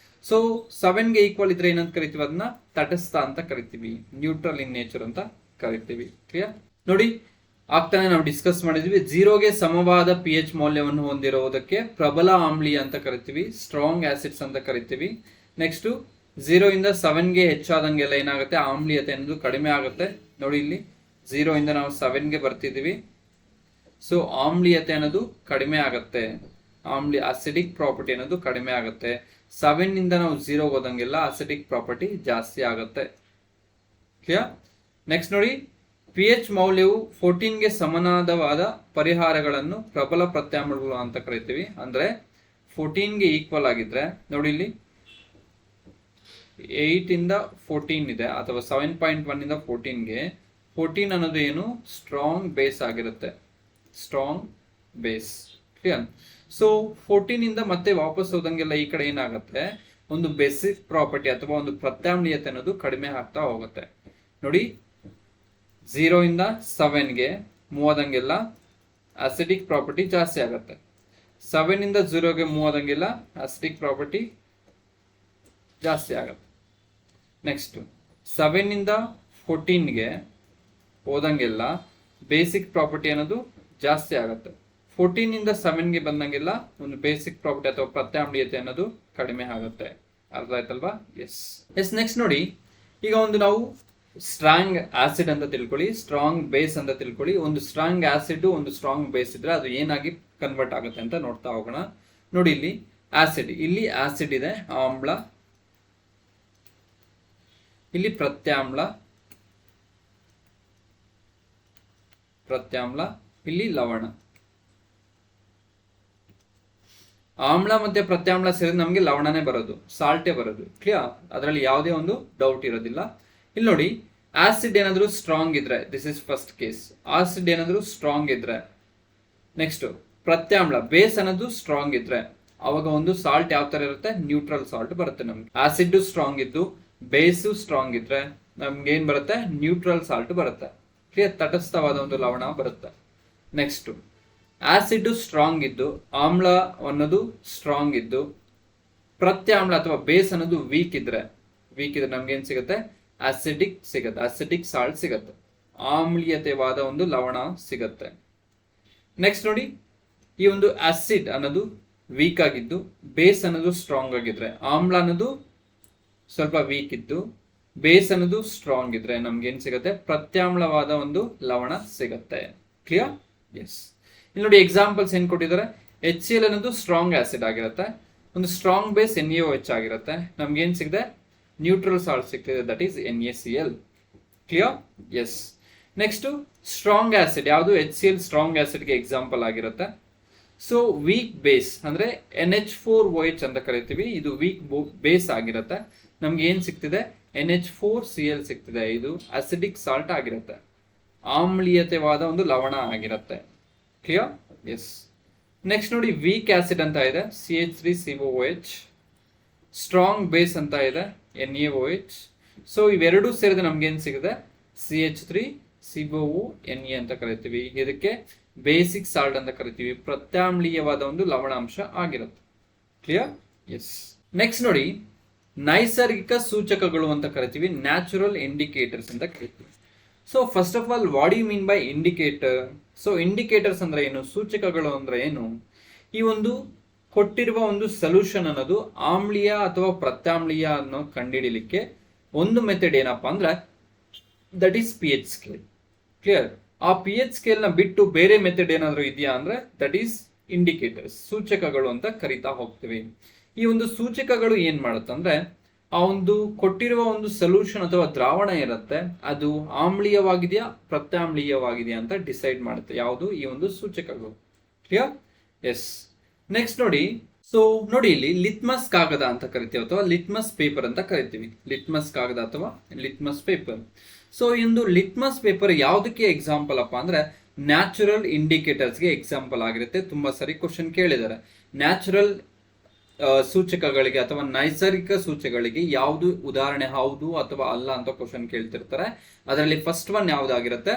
ಸೊ 7ಗೆ ಈಕ್ವಲ್ ಇದ್ರೆ ಏನಂತ ಕರಿತೀವಿ? ಅದನ್ನ ತಟಸ್ಥ ಅಂತ ಕರಿತೀವಿ, ನ್ಯೂಟ್ರಲ್ ಇನ್ ನೇಚರ್ ಅಂತ ಕರಿತೀವಿ. ಕ್ಲಿಯರ್. ನೋಡಿ, ಆಗ್ತಾನೆ ನಾವು ಡಿಸ್ಕಸ್ ಮಾಡಿದ್ವಿ, 0ಗೆ ಸಮವಾದ pH ಮೌಲ್ಯವನ್ನು ಹೊಂದಿರುವುದಕ್ಕೆ ಪ್ರಬಲ ಆಮ್ಲೀಯ ಅಂತ ಕರಿತೀವಿ, ಸ್ಟ್ರಾಂಗ್ ಆಸಿಡ್ಸ್ ಅಂತ ಕರಿತೀವಿ. ನೆಕ್ಸ್ಟು 0 ಇಂದ 7ಗೆ ಹೆಚ್ಚಾದಂಗೆಲ್ಲ ಏನಾಗುತ್ತೆ, ಆಮ್ಲೀಯತೆ ಅನ್ನೋದು ಕಡಿಮೆ ಆಗುತ್ತೆ. ನೋಡಿ ಇಲ್ಲಿ 0 ಇಂದ ನಾವು 7ಗೆ ಬರ್ತಿದ್ದೀವಿ. ಸೊ ಆಮ್ಲೀಯತೆ ಅನ್ನೋದು ಕಡಿಮೆ ಆಗುತ್ತೆ, ಅಸಿಡಿಕ್ ಪ್ರಾಪರ್ಟಿ ಅನ್ನೋದು ಕಡಿಮೆ ಆಗುತ್ತೆ. 7 ಇಂದ ನಾವು 0 ಹೋದಂಗೆಲ್ಲ ಅಸಿಡಿಕ್ ಪ್ರಾಪರ್ಟಿ ಜಾಸ್ತಿ ಆಗುತ್ತೆ. ಕ್ಲಿಯರ್? ನೆಕ್ಸ್ಟ್ ನೋಡಿ, pH ಮೌಲ್ಯವು 14ಗೆ ಸಮನಾದವಾದ ಪರಿಹಾರಗಳನ್ನು ಪ್ರಬಲ ಪ್ರತ್ಯಾಮ್ಲಗಳು ಅಂತ ಕರಿತೀವಿ. ಅಂದ್ರೆ 14ಗೆ ಈಕ್ವಲ್ ಆಗಿದ್ರೆ, ನೋಡಿ ಇಲ್ಲಿ 8 ಇಂದ 14 ಇದೆ ಅಥವಾ 7.1 ಇಂದ 14ಗೆ 14 ಅನ್ನೋದು ಏನು, ಸ್ಟ್ರಾಂಗ್ ಬೇಸ್ ಆಗಿರುತ್ತೆ, ಸ್ಟ್ರಾಂಗ್ ಬೇಸ್. ಕ್ಲಿಯರ್? ಸೊ 14 ಇಂದ ಮತ್ತೆ ವಾಪಸ್ ಹೋದಂಗೆಲ್ಲ ಈ ಕಡೆ ಏನಾಗುತ್ತೆ, ಒಂದು ಬೇಸಿಕ್ ಪ್ರಾಪರ್ಟಿ ಅಥವಾ ಒಂದು ಪ್ರತ್ಯಾಮ್ಲೀಯತೆ ಅನ್ನೋದು ಕಡಿಮೆ ಆಗ್ತಾ ಹೋಗುತ್ತೆ. ನೋಡಿ 0 ಇಂದ 7ಗೆ ಮೂವ್ ಆದಂಗೆಲ್ಲ ಅಸಿಡಿಕ್ ಪ್ರಾಪರ್ಟಿ ಜಾಸ್ತಿ ಆಗುತ್ತೆ. 7 ಇಂದ 0ಗೆ ಮೂವ್ ಆದಂಗೆಲ್ಲ ಅಸಿಡಿಕ್ ಪ್ರಾಪರ್ಟಿ ಜಾಸ್ತಿ ಆಗುತ್ತೆ. ನೆಕ್ಸ್ಟ್ 7 ಇಂದ 14ಗೆ ಹೋದಂಗೆಲ್ಲ ಬೇಸಿಕ್ ಪ್ರಾಪರ್ಟಿ ಅನ್ನೋದು ಜಾಸ್ತಿ ಆಗುತ್ತೆ. 14 ಇಂದ 7ಗೆ ಬಂದಂಗೆಲ್ಲ ಒಂದು ಬೇಸಿಕ್ ಪ್ರಾಪರ್ಟಿ ಅಥವಾ ಪ್ರತ್ಯಾಮ್ಲೀಯತೆ ಅನ್ನೋದು ಕಡಿಮೆ ಆಗುತ್ತೆ. ಅರ್ಥ ಆಯ್ತಲ್ವಾ? ಎಸ್ ನೆಕ್ಸ್ಟ್ ನೋಡಿ, ಈಗ ಒಂದು ನಾವು ಸ್ಟ್ರಾಂಗ್ ಆಸಿಡ್ ಅಂತ ತಿಳ್ಕೊಳ್ಳಿ, ಸ್ಟ್ರಾಂಗ್ ಬೇಸ್ ಅಂತ ತಿಳ್ಕೊಳ್ಳಿ. ಒಂದು ಸ್ಟ್ರಾಂಗ್ ಆಸಿಡ್ ಒಂದು ಸ್ಟ್ರಾಂಗ್ ಬೇಸ್ ಇದ್ರೆ ಅದು ಏನಾಗಿ ಕನ್ವರ್ಟ್ ಆಗುತ್ತೆ ಅಂತ ನೋಡ್ತಾ ಹೋಗೋಣ. ನೋಡಿ ಇಲ್ಲಿ ಆಸಿಡ್, ಇಲ್ಲಿ ಆಸಿಡ್ ಇದೆ, ಆಮ್ಲ, ಇಲ್ಲಿ ಪ್ರತ್ಯಾಮ್ಲ, ಇಲ್ಲಿ ಲವಣ. ಆಮ್ಲ ಮತ್ತೆ ಪ್ರತ್ಯಾಮ್ಲ ಸೇರಿದ್ರೆ ನಮಗೆ ಲವಣನೇ ಬರೋದು, ಸಾಲ್ಟೇ ಬರೋದು. ಕ್ಲಿಯರ್? ಅದರಲ್ಲಿ ಯಾವುದೇ ಒಂದು ಡೌಟ್ ಇರೋದಿಲ್ಲ. ಇಲ್ಲಿ ನೋಡಿ, ಆಸಿಡ್ ಏನಾದರೂ ಸ್ಟ್ರಾಂಗ್ ಇದ್ರೆ, this is first case. Acid ಏನಾದರೂ ಸ್ಟ್ರಾಂಗ್ ಇದ್ರೆ, ನೆಕ್ಸ್ಟ್ ಪ್ರತ್ಯಾಮ್ಲ ಬೇಸ್ ಅನ್ನೋದು ಸ್ಟ್ರಾಂಗ್ ಇದ್ರೆ, ಅವಾಗ ಒಂದು ಸಾಲ್ಟ್ ಯಾವ ತರ ಇರುತ್ತೆ, ನ್ಯೂಟ್ರಲ್ ಸಾಲ್ಟ್ ಬರುತ್ತೆ ನಮ್ಗೆ. ಆಸಿಡ್ ಸ್ಟ್ರಾಂಗ್ ಇದ್ದು ಬೇಸು ಸ್ಟ್ರಾಂಗ್ ಇದ್ರೆ ನಮ್ಗೆ ಏನ್ ಬರುತ್ತೆ, ನ್ಯೂಟ್ರಲ್ ಸಾಲ್ಟ್ ಬರುತ್ತೆ. ಕ್ಲಿಯರ್? ತಟಸ್ಥವಾದ ಒಂದು ಲವಣ ಬರುತ್ತೆ. ನೆಕ್ಸ್ಟ್ ಆಸಿಡ್ ಸ್ಟ್ರಾಂಗ್ ಇದ್ದು ಆಮ್ಲ ಅನ್ನೋದು ಸ್ಟ್ರಾಂಗ್ ಇದ್ದು ಪ್ರತ್ಯಾಮ್ಲ ಅಥವಾ ಬೇಸ್ ಅನ್ನೋದು ವೀಕ್ ಇದ್ರೆ ನಮ್ಗೆ ಏನ್ ಸಿಗುತ್ತೆ, ಅಸಿಡಿಕ್ ಸಿಗುತ್ತೆ, ಅಸಿಡಿಕ್ ಸಾಲ್ಟ್ ಸಿಗುತ್ತೆ, ಆಮ್ಲೀಯತೆವಾದ ಒಂದು ಲವಣ ಸಿಗುತ್ತೆ. ನೆಕ್ಸ್ಟ್ ನೋಡಿ, ಈ ಒಂದು ಆಸಿಡ್ ಅನ್ನೋದು ವೀಕ್ ಆಗಿದ್ದು ಬೇಸ್ ಅನ್ನೋದು ಸ್ಟ್ರಾಂಗ್ ಆಗಿದ್ರೆ, ಆಮ್ಲ ಅನ್ನೋದು ಸ್ವಲ್ಪ ವೀಕ್ ಇದ್ದು ಬೇಸ್ ಅನ್ನೋದು ಸ್ಟ್ರಾಂಗ್ ಇದ್ರೆ ನಮ್ಗೆ ಏನ್ ಸಿಗುತ್ತೆ, ಪ್ರತ್ಯಾಮ್ಲವಾದ ಒಂದು ಲವಣ ಸಿಗುತ್ತೆ. ಕ್ಲಿಯರ್? ಎಸ್. ಇಲ್ಲಿ ನೋಡಿ ಎಕ್ಸಾಂಪಲ್ಸ್ ಏನ್ ಕೊಟ್ಟಿದ್ದಾರೆ. HCl ಅನ್ನೋದು ಸ್ಟ್ರಾಂಗ್ ಆಸಿಡ್ ಆಗಿರುತ್ತೆ, ಒಂದು ಸ್ಟ್ರಾಂಗ್ ಬೇಸ್ NaOH ಆಗಿರುತ್ತೆ, ನಮ್ಗೆ ಏನ್ ಸಿಗುತ್ತೆ, ನ್ಯೂಟ್ರಲ್ ಸಾಲ್ಟ್ ಸಿಗ್ತಿದೆ, that is NaCl. Clear? Yes. Next strong acid ಯಾವುದು, HCl ಸ್ಟ್ರಾಂಗ್ ಆಸಿಡ್ಗೆ ಎಕ್ಸಾಂಪಲ್ ಆಗಿರುತ್ತೆ. ಸೊ ವೀಕ್ ಬೇಸ್ ಅಂದ್ರೆ NH4OH ಅಂತ ಕರಿತೀವಿ, ಇದು ವೀಕ್ ಬೇಸ್ ಆಗಿರುತ್ತೆ, ನಮ್ಗೆ ಏನ್ ಸಿಗ್ತಿದೆ, NH4Cl ಸಿಗ್ತಿದೆ, ಇದು ಅಸಿಡಿಕ್ ಸಾಲ್ಟ್ ಆಗಿರುತ್ತೆ, ಆಮ್ಲೀಯತೆವಾದ ಒಂದು ಲವಣ ಆಗಿರುತ್ತೆ. ಕ್ಲಿಯರ್? ಎಸ್. ನೆಕ್ಸ್ಟ್ ನೋಡಿ, ವೀಕ್ ಆಸಿಡ್ ಅಂತ ಇದೆ, CH3COOH, ಸ್ಟ್ರಾಂಗ್ ಬೇಸ್ ಅಂತ ಇದೆ, NaOH. ಸೊ ಇವೆರಡೂ ಸೇರಿದ ನಮ್ಗೆ ಏನ್ ಸಿಗುತ್ತೆ, CH3COONe ಅಂತ ಕರಿತೀವಿ, ಇದಕ್ಕೆ ಬೇಸಿಕ್ ಸಾಲ್ಟ್ ಅಂತ ಕರಿತೀವಿ, ಪ್ರತ್ಯಾಮ್ಲೀಯವಾದ ಒಂದು ಲವಣಾಂಶ ಆಗಿರುತ್ತೆ. ಕ್ಲಿಯರ್? ಎಸ್. ನೆಕ್ಸ್ಟ್ ನೋಡಿ, ನೈಸರ್ಗಿಕ ಸೂಚಕಗಳು ಅಂತ ಕರಿತೀವಿ, ನ್ಯಾಚುರಲ್ ಇಂಡಿಕೇಟರ್ಸ್ ಅಂತ ಕರಿತೀವಿ. So first of all, what you mean by indicator? So indicators ಅಂದ್ರೆ ಏನು, ಸೂಚಕಗಳು ಅಂದ್ರೆ ಏನು? ಈ ಒಂದು ಕೊಟ್ಟಿರುವ ಒಂದು ಸೊಲ್ಯೂಷನ್ ಅನ್ನೋದು ಆಮ್ಲೀಯ ಅಥವಾ ಪ್ರತ್ಯಾಮ್ಲೀಯ ಅನ್ನೋ ಕಂಡುಹಿಡಿಯಲಿಕ್ಕೆ ಒಂದು ಮೆಥಡ್ ಏನಪ್ಪಾ ಅಂದ್ರೆ, that is pH scale. Clear? ಆ pH ಸ್ಕೇಲ್ ನ ಬಿಟ್ಟು ಬೇರೆ ಮೆಥಡ್ ಏನಾದರೂ ಇದೆಯಾ ಅಂದ್ರೆ, ದಟ್ ಈಸ್ ಇಂಡಿಕೇಟರ್ಸ್, ಸೂಚಕಗಳು ಅಂತ ಕರಿತಾ ಹೋಗ್ತೀವಿ. ಈ ಒಂದು ಸೂಚಕಗಳು ಏನ್ ಮಾಡುತ್ತಂದ್ರೆ, ಆ ಒಂದು ಕೊಟ್ಟಿರುವ ಒಂದು ಸೊಲ್ಯೂಷನ್ ಅಥವಾ ದ್ರಾವಣ ಇರುತ್ತೆ, ಅದು ಆಮ್ಲೀಯವಾಗಿದೆಯಾ ಪ್ರತ್ಯಾಮ್ಲೀಯವಾಗಿದೆಯಾ ಅಂತ ಡಿಸೈಡ್ ಮಾಡುತ್ತೆ, ಯಾವುದು, ಈ ಒಂದು ಸೂಚಕಗಳು. ಕ್ಲಿಯರ್? ಎಸ್. ನೆಕ್ಸ್ಟ್ ನೋಡಿ, ಸೊ ನೋಡಿ ಇಲ್ಲಿ ಲಿಟ್ಮಸ್ ಕಾಗದ ಅಂತ ಕರಿತೀವಿ ಅಥವಾ ಲಿಟ್ಮಸ್ ಪೇಪರ್ ಅಂತ ಕರಿತೀವಿ, ಲಿಟ್ಮಸ್ ಕಾಗದ ಅಥವಾ ಲಿಟ್ಮಸ್ ಪೇಪರ್. ಸೊ ಈ ಒಂದು ಲಿಟ್ಮಸ್ ಪೇಪರ್ ಯಾವುದಕ್ಕೆ ಎಕ್ಸಾಂಪಲ್ ಅಪ್ಪ ಅಂದ್ರೆ, ನ್ಯಾಚುರಲ್ ಇಂಡಿಕೇಟರ್ಸ್ಗೆ ಎಕ್ಸಾಂಪಲ್ ಆಗಿರುತ್ತೆ. ತುಂಬಾ ಸರಿ ಕ್ವಶನ್ ಕೇಳಿದ್ದಾರೆ, ನ್ಯಾಚುರಲ್ ಸೂಚಕಗಳಿಗೆ ಅಥವಾ ನೈಸರ್ಗಿಕ ಸೂಚಕಗಳಿಗೆ ಯಾವುದು ಉದಾಹರಣೆ ಹೌದು ಅಥವಾ ಅಲ್ಲ ಅಂತ ಕ್ವಶನ್ ಕೇಳ್ತಿರ್ತಾರೆ. ಅದರಲ್ಲಿ ಫಸ್ಟ್ ಒನ್ ಯಾವ್ದಾಗಿರುತ್ತೆ,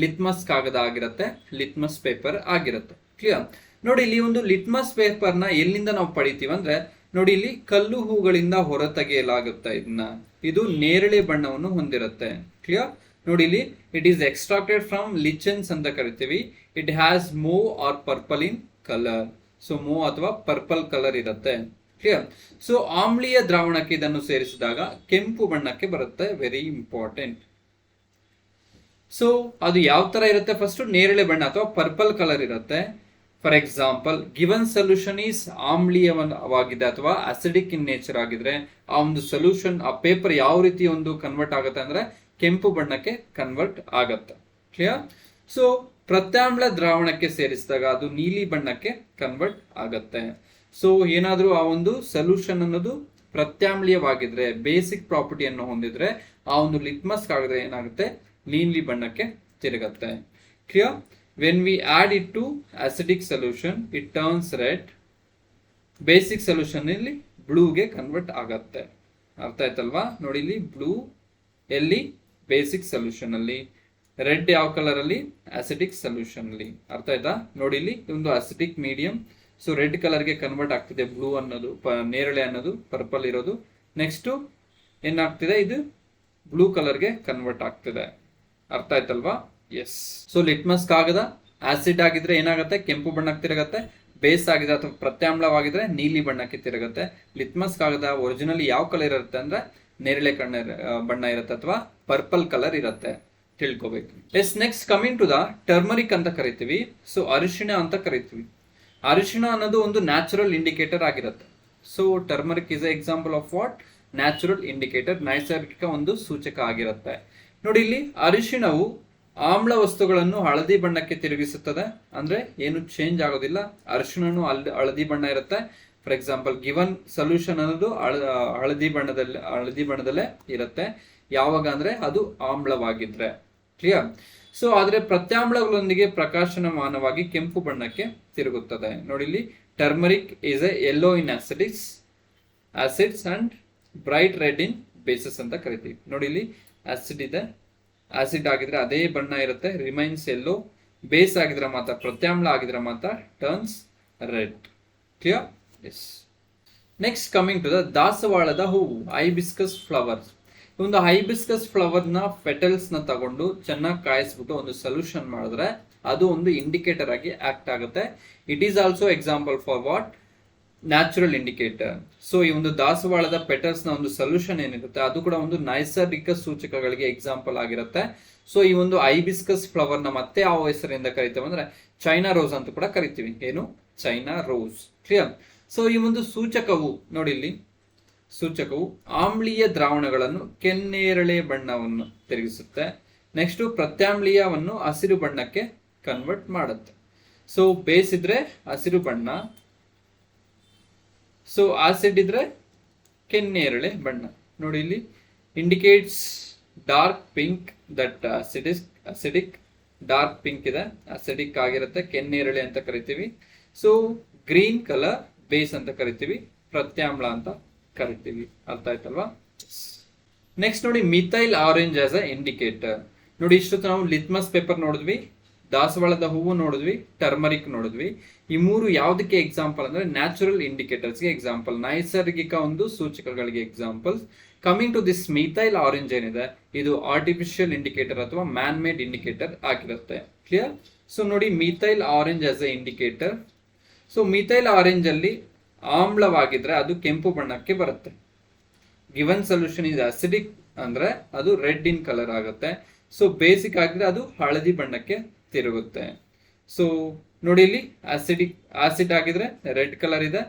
ಲಿಟ್ಮಸ್ ಕಾಗದ ಆಗಿರುತ್ತೆ, ಲಿಟ್ಮಸ್ ಪೇಪರ್ ಆಗಿರುತ್ತೆ. ಕ್ಲಿಯರ್? ನೋಡಿ, ಇಲ್ಲಿ ಒಂದು ಲಿಟ್ಮಸ್ ಪೇಪರ್ ನ ಎಲ್ಲಿಂದ ನಾವು ಪಡಿತೀವಿ ಅಂದ್ರೆ, ನೋಡಿ ಇಲ್ಲಿ ಕಲ್ಲು ಹೂಗಳಿಂದ ಹೊರತೆಗೆಯಲಾಗುತ್ತೆ ಇದನ್ನ, ಇದು ನೇರಳೆ ಬಣ್ಣವನ್ನು ಹೊಂದಿರುತ್ತೆ. ಕ್ಲಿಯರ್? ನೋಡಿ ಇಲ್ಲಿ, it is extracted from lichens ಅಂತ ಕರಿತೀವಿ, it has mauve or purple in colour. So mauve ಅಥವಾ ಪರ್ಪಲ್ ಕಲರ್ ಇರುತ್ತೆ. ಕ್ಲಿಯರ್. ಸೊ ಆಮ್ಲೀಯ ದ್ರಾವಣಕ್ಕೆ ಇದನ್ನು ಸೇರಿಸಿದಾಗ ಕೆಂಪು ಬಣ್ಣಕ್ಕೆ ಬರುತ್ತೆ. Very important. ಸೊ ಅದು ಯಾವ ತರ ಇರುತ್ತೆ? ಫಸ್ಟ್ ನೇರಳೆ ಬಣ್ಣ ಅಥವಾ ಪರ್ಪಲ್ ಕಲರ್ ಇರುತ್ತೆ. For example, given solution is ಆಮ್ಲೀಯವಾಗಿದೆ ಅಥವಾ ಅಸಿಡಿಕ್ ಇನ್ ನೇಚರ್ ಆಗಿದ್ರೆ ಆ ಒಂದು ಸೊಲ್ಯೂಷನ್, ಆ ಪೇಪರ್ ಯಾವ ರೀತಿ ಒಂದು ಕನ್ವರ್ಟ್ ಆಗುತ್ತೆ ಅಂದ್ರೆ ಕೆಂಪು ಬಣ್ಣಕ್ಕೆ ಕನ್ವರ್ಟ್ ಆಗತ್ತೆ. ಕ್ಲಿಯರ್. ಸೊ ಪ್ರತ್ಯಾಮ್ಲ ದ್ರಾವಣಕ್ಕೆ ಸೇರಿಸಿದಾಗ ಅದು ನೀಲಿ ಬಣ್ಣಕ್ಕೆ ಕನ್ವರ್ಟ್ ಆಗತ್ತೆ. ಸೊ ಏನಾದ್ರೂ ಆ ಒಂದು ಸೊಲ್ಯೂಷನ್ ಅನ್ನೋದು ಪ್ರತ್ಯಾಮ್ಲೀಯವಾಗಿದ್ರೆ, ಬೇಸಿಕ್ ಪ್ರಾಪರ್ಟಿಯನ್ನು ಹೊಂದಿದ್ರೆ, ಆ ಒಂದು ಲಿಟ್ಮಸ್ ಕಾಗದ ಏನಾಗುತ್ತೆ? ನೀಲಿ ಬಣ್ಣಕ್ಕೆ ತಿರುಗತ್ತೆ. Clear. When we add it to acidic solution it turns red. Basic solution ಇಲ್ಲಿ ಬ್ಲೂಗೆ ಕನ್ವರ್ಟ್ ಆಗತ್ತೆ. ಅರ್ಥ ಆಯ್ತಲ್ವಾ? ನೋಡಿ ಇಲ್ಲಿ ಬ್ಲೂ ಎಲ್ಲಿ? ಬೇಸಿಕ್ ಸೊಲ್ಯೂಷನ್ ಅಲ್ಲಿ. ರೆಡ್ ಯಾವ ಕಲರ್ ಅಲ್ಲಿ? ಅಸಿಡಿಕ್ ಸೊಲ್ಯೂಷನ್ ಅಲ್ಲಿ. ಅರ್ಥ ಆಯ್ತಾ? ನೋಡಿ ಇಲ್ಲಿ ಒಂದು ಅಸಿಡಿಕ್ ಮೀಡಿಯಂ. ಸೊ ರೆಡ್ ಕಲರ್ಗೆ ಕನ್ವರ್ಟ್ ಆಗ್ತಿದೆ ಬ್ಲೂ ಅನ್ನೋದು, ನೇರಳೆ ಅನ್ನೋದು ಪರ್ಪಲ್ ಇರೋದು. ನೆಕ್ಸ್ಟ್ ಏನಾಗ್ತಿದೆ? ಇದು ಬ್ಲೂ ಕಲರ್ಗೆ ಕನ್ವರ್ಟ್ ಆಗ್ತಿದೆ. ಅರ್ಥ ಆಯ್ತಲ್ವಾ? ಎಸ್. ಸೊ ಲಿಟ್ಮಸ್ ಕಾಗದ ಆಸಿಡ್ ಆಗಿದ್ರೆ ಏನಾಗುತ್ತೆ? ಕೆಂಪು ಬಣ್ಣಕ್ಕೆ ತಿರುಗತ್ತೆ. ಬೇಸ್ ಆಗಿದೆ ಅಥವಾ ಪ್ರತ್ಯಾಮ್ಲವಾಗಿದ್ರೆ ನೀಲಿ ಬಣ್ಣಕ್ಕೆ ತಿರುಗತ್ತೆ. ಲಿಟ್ಮಸ್ ಕಾಗದ ಒರಿಜಿನಲಿ ಯಾವ ಕಲರ್ ಇರುತ್ತೆ ಅಂದ್ರೆ ನೇರಳೆ ಬಣ್ಣ ಇರುತ್ತೆ ಅಥವಾ ಪರ್ಪಲ್ ಕಲರ್ ಇರುತ್ತೆ. ತಿಳ್ಕೊಬೇಕು. Yes. Next coming to the turmeric ಅಂತ ಕರಿತೀವಿ. ಸೊ ಅರಿಶಿಣ ಅಂತ ಕರಿತೀವಿ. ಅರಿಶಿಣ ಅನ್ನೋದು ಒಂದು ನ್ಯಾಚುರಲ್ ಇಂಡಿಕೇಟರ್ ಆಗಿರುತ್ತೆ. So turmeric is example of what? Natural indicator, ನೈಸರ್ಗಿಕ ಒಂದು ಸೂಚಕ ಆಗಿರುತ್ತೆ. ನೋಡಿ ಇಲ್ಲಿ ಅರಿಶಿಣವು ಆಮ್ಲ ವಸ್ತುಗಳನ್ನು ಹಳದಿ ಬಣ್ಣಕ್ಕೆ ತಿರುಗಿಸುತ್ತದೆ. ಅಂದ್ರೆ ಏನು ಚೇಂಜ್ ಆಗೋದಿಲ್ಲ. ಅರಿಶಿಣನು ಹಳದಿ ಬಣ್ಣ ಇರುತ್ತೆ. ಫಾರ್ ಎಕ್ಸಾಂಪಲ್, ಗಿವನ್ ಸೊಲ್ಯೂಷನ್ ಅನ್ನೋದು ಹಳದಿ ಬಣ್ಣದಲ್ಲೇ ಇರುತ್ತೆ. ಯಾವಾಗ ಅಂದ್ರೆ ಅದು ಆಮ್ಲವಾಗಿದ್ರೆ. ಕ್ಲಿಯರ್. ಸೊ ಆದ್ರೆ ಪ್ರತ್ಯಾಮ್ಲಗಳೊಂದಿಗೆ ಪ್ರಕಾಶಮಾನವಾಗಿ ಕೆಂಪು ಬಣ್ಣಕ್ಕೆ ತಿರುಗುತ್ತದೆ. ನೋಡಿ ಇಲ್ಲಿ turmeric is A yellow in acids and bright red in basis ಅಂತ ಕರಿತೀವಿ. ನೋಡಿ ಇಲ್ಲಿ ಆಸಿಡ್ ಇದೆ, ಆಸಿಡ್ ಆಗಿದ್ರೆ ಅದೇ ಬಣ್ಣ ಇರುತ್ತೆ, ರಿಮೈನ್ಸ್ ಯೆಲ್ಲೋ. ಬೇಸ್ ಆಗಿದ್ರೆ ಮಾತ್ರ, ಪ್ರತ್ಯಾಮ್ಲ ಆಗಿದ್ರೆ ಮಾತ್ರ turns red. Clear. Yes. Next coming to the ದಾಸವಾಳದ ಹೂವು, ಹೈಬಿಸ್ಕಸ್ ಫ್ಲವರ್ಸ್. ಒಂದು ಹೈಬಿಸ್ಕಸ್ ಫ್ಲವರ್ ನ ಪೆಟಲ್ಸ್ ನ ತಗೊಂಡು ಚೆನ್ನಾಗಿ ಕಾಯಿಸ್ಬಿಟ್ಟು ಒಂದು ಸೊಲ್ಯೂಷನ್ ಮಾಡಿದ್ರೆ ಅದು ಒಂದು ಇಂಡಿಕೇಟರ್ ಆಗಿ ಆಕ್ಟ್ ಆಗುತ್ತೆ. It is also example for what? Natural indicator. So ಈ ಒಂದು ದಾಸವಾಳದ ಪೆಟಲ್ಸ್ ನ ಒಂದು ಸೊಲ್ಯೂಷನ್ ಏನಿರುತ್ತೆ ಅದು ಕೂಡ ಒಂದು ನೈಸರ್ಗಿಕ ಸೂಚಕಗಳಿಗೆ ಎಕ್ಸಾಂಪಲ್ ಆಗಿರುತ್ತೆ. ಸೊ ಈ ಒಂದು ಹೈಬಿಸ್ಕಸ್ ಫ್ಲವರ್ ನ ಮತ್ತೆ ಯಾವ ಹೆಸರಿಂದ ಕರಿತೇವೆ ಅಂದ್ರೆ ಚೈನಾ ರೋಸ್ ಅಂತ ಕೂಡ ಕರಿತೀವಿ. ಏನು? China rose. ಕ್ಲಿಯರ್. ಸೊ ಈ ಒಂದು ಸೂಚಕವು ನೋಡಿ ಇಲ್ಲಿ ಸೂಚಕವು ಆಮ್ಲೀಯ ದ್ರಾವಣಗಳನ್ನು ಕೆನ್ನೇರಳೆ ಬಣ್ಣವನ್ನು ತಿರುಗಿಸುತ್ತೆ. ನೆಕ್ಸ್ಟ್ ಪ್ರತ್ಯಾಮ್ಲೀಯವನ್ನು ಹಸಿರು ಬಣ್ಣಕ್ಕೆ ಕನ್ವರ್ಟ್ ಮಾಡುತ್ತೆ. ಸೊ ಬೇಸ್ ಇದ್ರೆ ಹಸಿರು ಬಣ್ಣ, ಸೊ ಆಸಿಡ್ ಇದ್ರೆ ಕೆನ್ನೇರಳೆ ಬಣ್ಣ. ನೋಡಿ ಇಲ್ಲಿ indicates dark pink that acidic. Dark pink ಇದೆ, ಅಸಿಡಿಕ್ ಆಗಿರುತ್ತೆ, ಕೆನ್ನೇರಳೆ ಅಂತ ಕರಿತೀವಿ. ಸೊ ಗ್ರೀನ್ ಕಲರ್ ಬೇಸ್ ಅಂತ ಕರಿತೀವಿ, ಪ್ರತ್ಯಾಮ್ಲ ಅಂತ ಕರಿತೀವಿ. ಅರ್ಥ ಆಯ್ತಲ್ವಾ? ನೆಕ್ಸ್ಟ್ ನೋಡಿ methyl orange as a indicator. ನೋಡಿ ಇಷ್ಟೊತ್ತು ನಾವು ಲಿಟ್ಮಸ್ ಪೇಪರ್ ನೋಡಿದ್ವಿ, ದಾಸವಾಳದ ಹೂವು ನೋಡಿದ್ವಿ, ಟರ್ಮರಿಕ್ ನೋಡಿದ್ವಿ. ಈ ಮೂರು ಯಾವುದಕ್ಕೆ ಎಕ್ಸಾಂಪಲ್ ಅಂದ್ರೆ ನ್ಯಾಚುರಲ್ ಇಂಡಿಕೇಟರ್ಸ್ಗೆ ಎಕ್ಸಾಂಪಲ್, ನೈಸರ್ಗಿಕ ಒಂದು ಸೂಚಕಗಳಿಗೆ example. Coming to this methyl orange ಏನಿದೆ ಇದು ಆರ್ಟಿಫಿಷಿಯಲ್ ಇಂಡಿಕೇಟರ್ ಅಥವಾ ಮ್ಯಾನ್ ಮೇಡ್ ಇಂಡಿಕೇಟರ್ ಆಗಿರುತ್ತೆ. ಕ್ಲಿಯರ್. ಸೊ ನೋಡಿ methyl orange as a indicator. So methyl orange ಅಲ್ಲಿ ಆಮ್ಲವಾಗಿದ್ರೆ ಅದು ಕೆಂಪು ಬಣ್ಣಕ್ಕೆ ಬರುತ್ತೆ. ಗಿವನ್ ಸೊಲ್ಯೂಷನ್ ಇಸ್ ಅಸಿಡಿಕ್ ಅಂದ್ರೆ ಅದು ರೆಡ್ ಇನ್ ಕಲರ್ ಆಗುತ್ತೆ. ಸೊ ಬೇಸಿಕ್ ಆಗಿದ್ರೆ ಅದು ಹಳದಿ ಬಣ್ಣಕ್ಕೆ ತಿರುಗುತ್ತೆ. ಸೊ ನೋಡಿ ಇಲ್ಲಿ ಆಸಿಡ್ ಆಗಿದ್ರೆ ರೆಡ್ ಕಲರ್ ಇದೆ.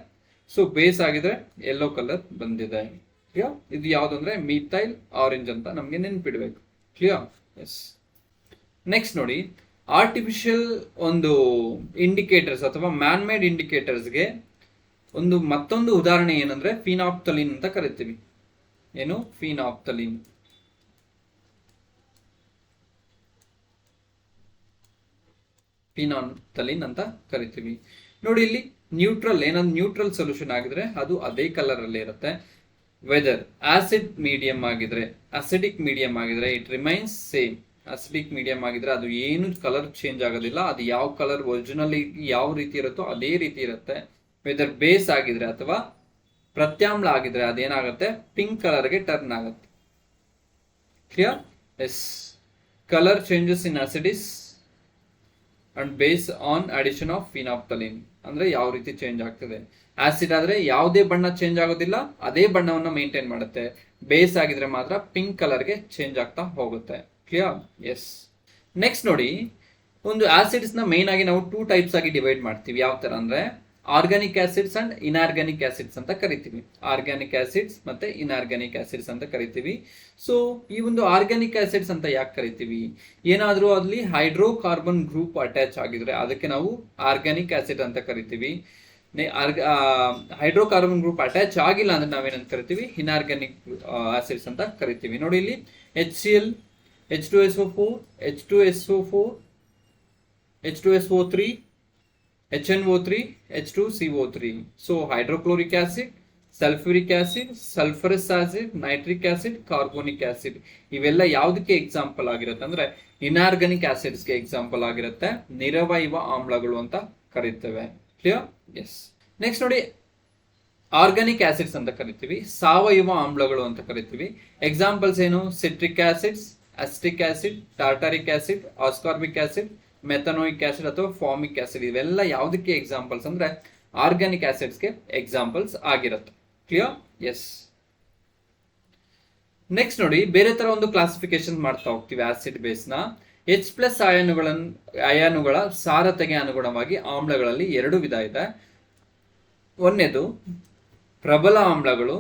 ಸೊ ಬೇಸ್ ಆಗಿದ್ರೆ ಯೆಲ್ಲೋ ಕಲರ್ ಬಂದಿದೆ. ಕ್ಲಿಯರ್. ಇದು ಯಾವ್ದು ಅಂದ್ರೆ ಮಿಥೈಲ್ ಆರೆಂಜ್ ಅಂತ ನಮ್ಗೆ ನೆನ್ಪಿಡ್ಬೇಕು. ಕ್ಲಿಯರ್. ಎಸ್. ನೆಕ್ಸ್ಟ್ ನೋಡಿ ಆರ್ಟಿಫಿಷಿಯಲ್ ಒಂದು ಇಂಡಿಕೇಟರ್ಸ್ ಅಥವಾ ಮ್ಯಾನ್ ಮೇಡ್ ಇಂಡಿಕೇಟರ್ಸ್ಗೆ ಒಂದು ಮತ್ತೊಂದು ಉದಾಹರಣೆ ಏನಂದ್ರೆ ಫಿನಾಪ್ತಲಿನ್ ಅಂತ ಕರಿತೀವಿ. ಏನು? ಫಿನಾಪ್ತಲಿನ್. ಫಿನಾಪ್ತಲಿನ್ ಅಂತ ಕರಿತೀವಿ. ನೋಡಿ ಇಲ್ಲಿ ನ್ಯೂಟ್ರಲ್, ಏನಾದ್ರು ನ್ಯೂಟ್ರಲ್ ಸೊಲ್ಯೂಷನ್ ಆಗಿದ್ರೆ ಅದು ಅದೇ ಕಲರ್ ಅಲ್ಲಿ ಇರುತ್ತೆ. ವೆದರ್ ಆಸಿಡ್ ಮೀಡಿಯಂ ಆಗಿದ್ರೆ, ಅಸಿಡಿಕ್ ಮೀಡಿಯಂ ಆಗಿದ್ರೆ it remains same. Acidic medium ಆಗಿದ್ರೆ ಅದು ಏನು ಕಲರ್ ಚೇಂಜ್ ಆಗೋದಿಲ್ಲ, ಅದು ಯಾವ ಕಲರ್ ಒರಿಜಿನಲ್ ಯಾವ ರೀತಿ ಇರುತ್ತೋ ಅದೇ ರೀತಿ ಇರುತ್ತೆ. ವೆದರ್ ಬೇಸ್ ಆಗಿದ್ರೆ ಅಥವಾ ಪ್ರತ್ಯಾಮ್ಲ ಆಗಿದ್ರೆ ಅದೇನಾಗುತ್ತೆ? ಪಿಂಕ್ ಕಲರ್ಗೆ ಟರ್ನ್ ಆಗುತ್ತೆ. Clear. Yes. Colour changes in acids and base on addition of phenolphthalein ಅಂದ್ರೆ ಯಾವ ರೀತಿ ಚೇಂಜ್ ಆಗ್ತದೆ. ಆಸಿಡ್ ಆದ್ರೆ ಯಾವುದೇ ಬಣ್ಣ ಚೇಂಜ್ ಆಗೋದಿಲ್ಲ, ಅದೇ ಬಣ್ಣವನ್ನು ಮೇಂಟೈನ್ ಮಾಡುತ್ತೆ. ಬೇಸ್ ಆಗಿದ್ರೆ ಮಾತ್ರ ಪಿಂಕ್ ಕಲರ್ಗೆ ಚೇಂಜ್ ಆಗ್ತಾ ಹೋಗುತ್ತೆ. ಕ್ಲಿಯರ್? ಎಸ್. ನೆಕ್ಸ್ಟ್ ನೋಡಿ, ಒಂದು ಆಸಿಡ್ಸ್ ನ ಮೇನ್ ಆಗಿ ನಾವು 2 ಟೈಪ್ಸ್ ಆಗಿ ಡಿವೈಡ್ ಮಾಡ್ತೀವಿ. ಯಾವ ತರ ಅಂದ್ರೆ organic acids and inorganic acids ಅಂತ ಕರಿತೀವಿ. ಆರ್ಗಾನಿಕ್ ಆಸಿಡ್ಸ್ ಮತ್ತೆ ಇನ್ಆರ್ಗಾನಿಕ್ ಆಸಿಡ್ಸ್ ಅಂತ ಕರಿತೀವಿ. ಸೊ ಈ ಒಂದು ಆರ್ಗಾನಿಕ್ ಆಸಿಡ್ಸ್ ಅಂತ ಯಾಕೆ ಕರಿತೀವಿ? ಏನಾದ್ರೂ ಅಲ್ಲಿ ಹೈಡ್ರೋಕಾರ್ಬನ್ ಗ್ರೂಪ್ ಅಟ್ಯಾಚ್ ಆಗಿದ್ರೆ ಅದಕ್ಕೆ ನಾವು ಆರ್ಗಾನಿಕ್ ಆಸಿಡ್ ಅಂತ ಕರಿತೀವಿ. ಹೈಡ್ರೋಕಾರ್ಬನ್ ಗ್ರೂಪ್ ಅಟ್ಯಾಚ್ ಆಗಿಲ್ಲ ಅಂದ್ರೆ ನಾವೇನಂತ ಕರಿತೀವಿ? ಇನ್ಆರ್ಗಾನಿಕ್ ಆಸಿಡ್ಸ್ ಅಂತ ಕರಿತೀವಿ. ನೋಡಿ ಇಲ್ಲಿ HCl, H2SO4, H2SO4, H2SO3, HNO3, H2CO3. So hydrochloric acid, sulphuric acid, sulphurous acid, nitric acid, carbonic acid ಇವೆಲ್ಲ ಯಾವುದಕ್ಕೆ ಎಕ್ಸಾಂಪಲ್ ಆಗಿರುತ್ತೆ ಅಂದ್ರೆ ಇನ್ಆರ್ಗಾನಿಕ್ ಆಸಿಡ್ಸ್ಗೆ ಎಕ್ಸಾಂಪಲ್ ಆಗಿರುತ್ತೆ. ನಿರವಯವ ಆಮ್ಲಗಳು ಅಂತ ಕರೀತೇವೆ. ಕ್ಲಿಯರ್? ಎಸ್. ನೆಕ್ಸ್ಟ್ ನೋಡಿ, ಆರ್ಗಾನಿಕ್ ಆಸಿಡ್ಸ್ ಅಂತ ಕರಿತೀವಿ, ಸಾವಯವ ಆಮ್ಲಗಳು ಅಂತ ಕರಿತೀವಿ. ಎಕ್ಸಾಂಪಲ್ಸ್ ಏನು? Citric acids, ಅಸ್ಟಿಕ್ acid, tartaric acid, ascorbic acid, ಮೆಥನೋಯಿಕ್ acid ಅಥವಾ ಫಾರ್ಮಿಕ್ ಆಸಿಡ್ ಇವೆಲ್ಲ ಯಾವುದಕ್ಕೆ ಎಕ್ಸಾಂಪಲ್ಸ್ ಅಂದ್ರೆ ಆರ್ಗಾನಿಕ್ ಆಸಿಡ್ಸ್ಗೆ ಎಕ್ಸಾಂಪಲ್ಸ್ ಆಗಿರುತ್ತೆ. ಕ್ಲಿಯರ್? ಎಸ್. ನೆಕ್ಸ್ಟ್ ನೋಡಿ, ಬೇರೆ ತರ ಒಂದು ಕ್ಲಾಸಿಫಿಕೇಶನ್ ಮಾಡ್ತಾ ಹೋಗ್ತೀವಿ ಆಸಿಡ್ ಬೇಸ್ ನ. H+ ಅಯಾನುಗಳ ಸಾರತೆಗೆ ಅನುಗುಣವಾಗಿ ಆಮ್ಲಗಳಲ್ಲಿ 2 ವಿಧ ಇದೆ. ಒಂದನೇದು ಪ್ರಬಲ ಆಮ್ಲಗಳು,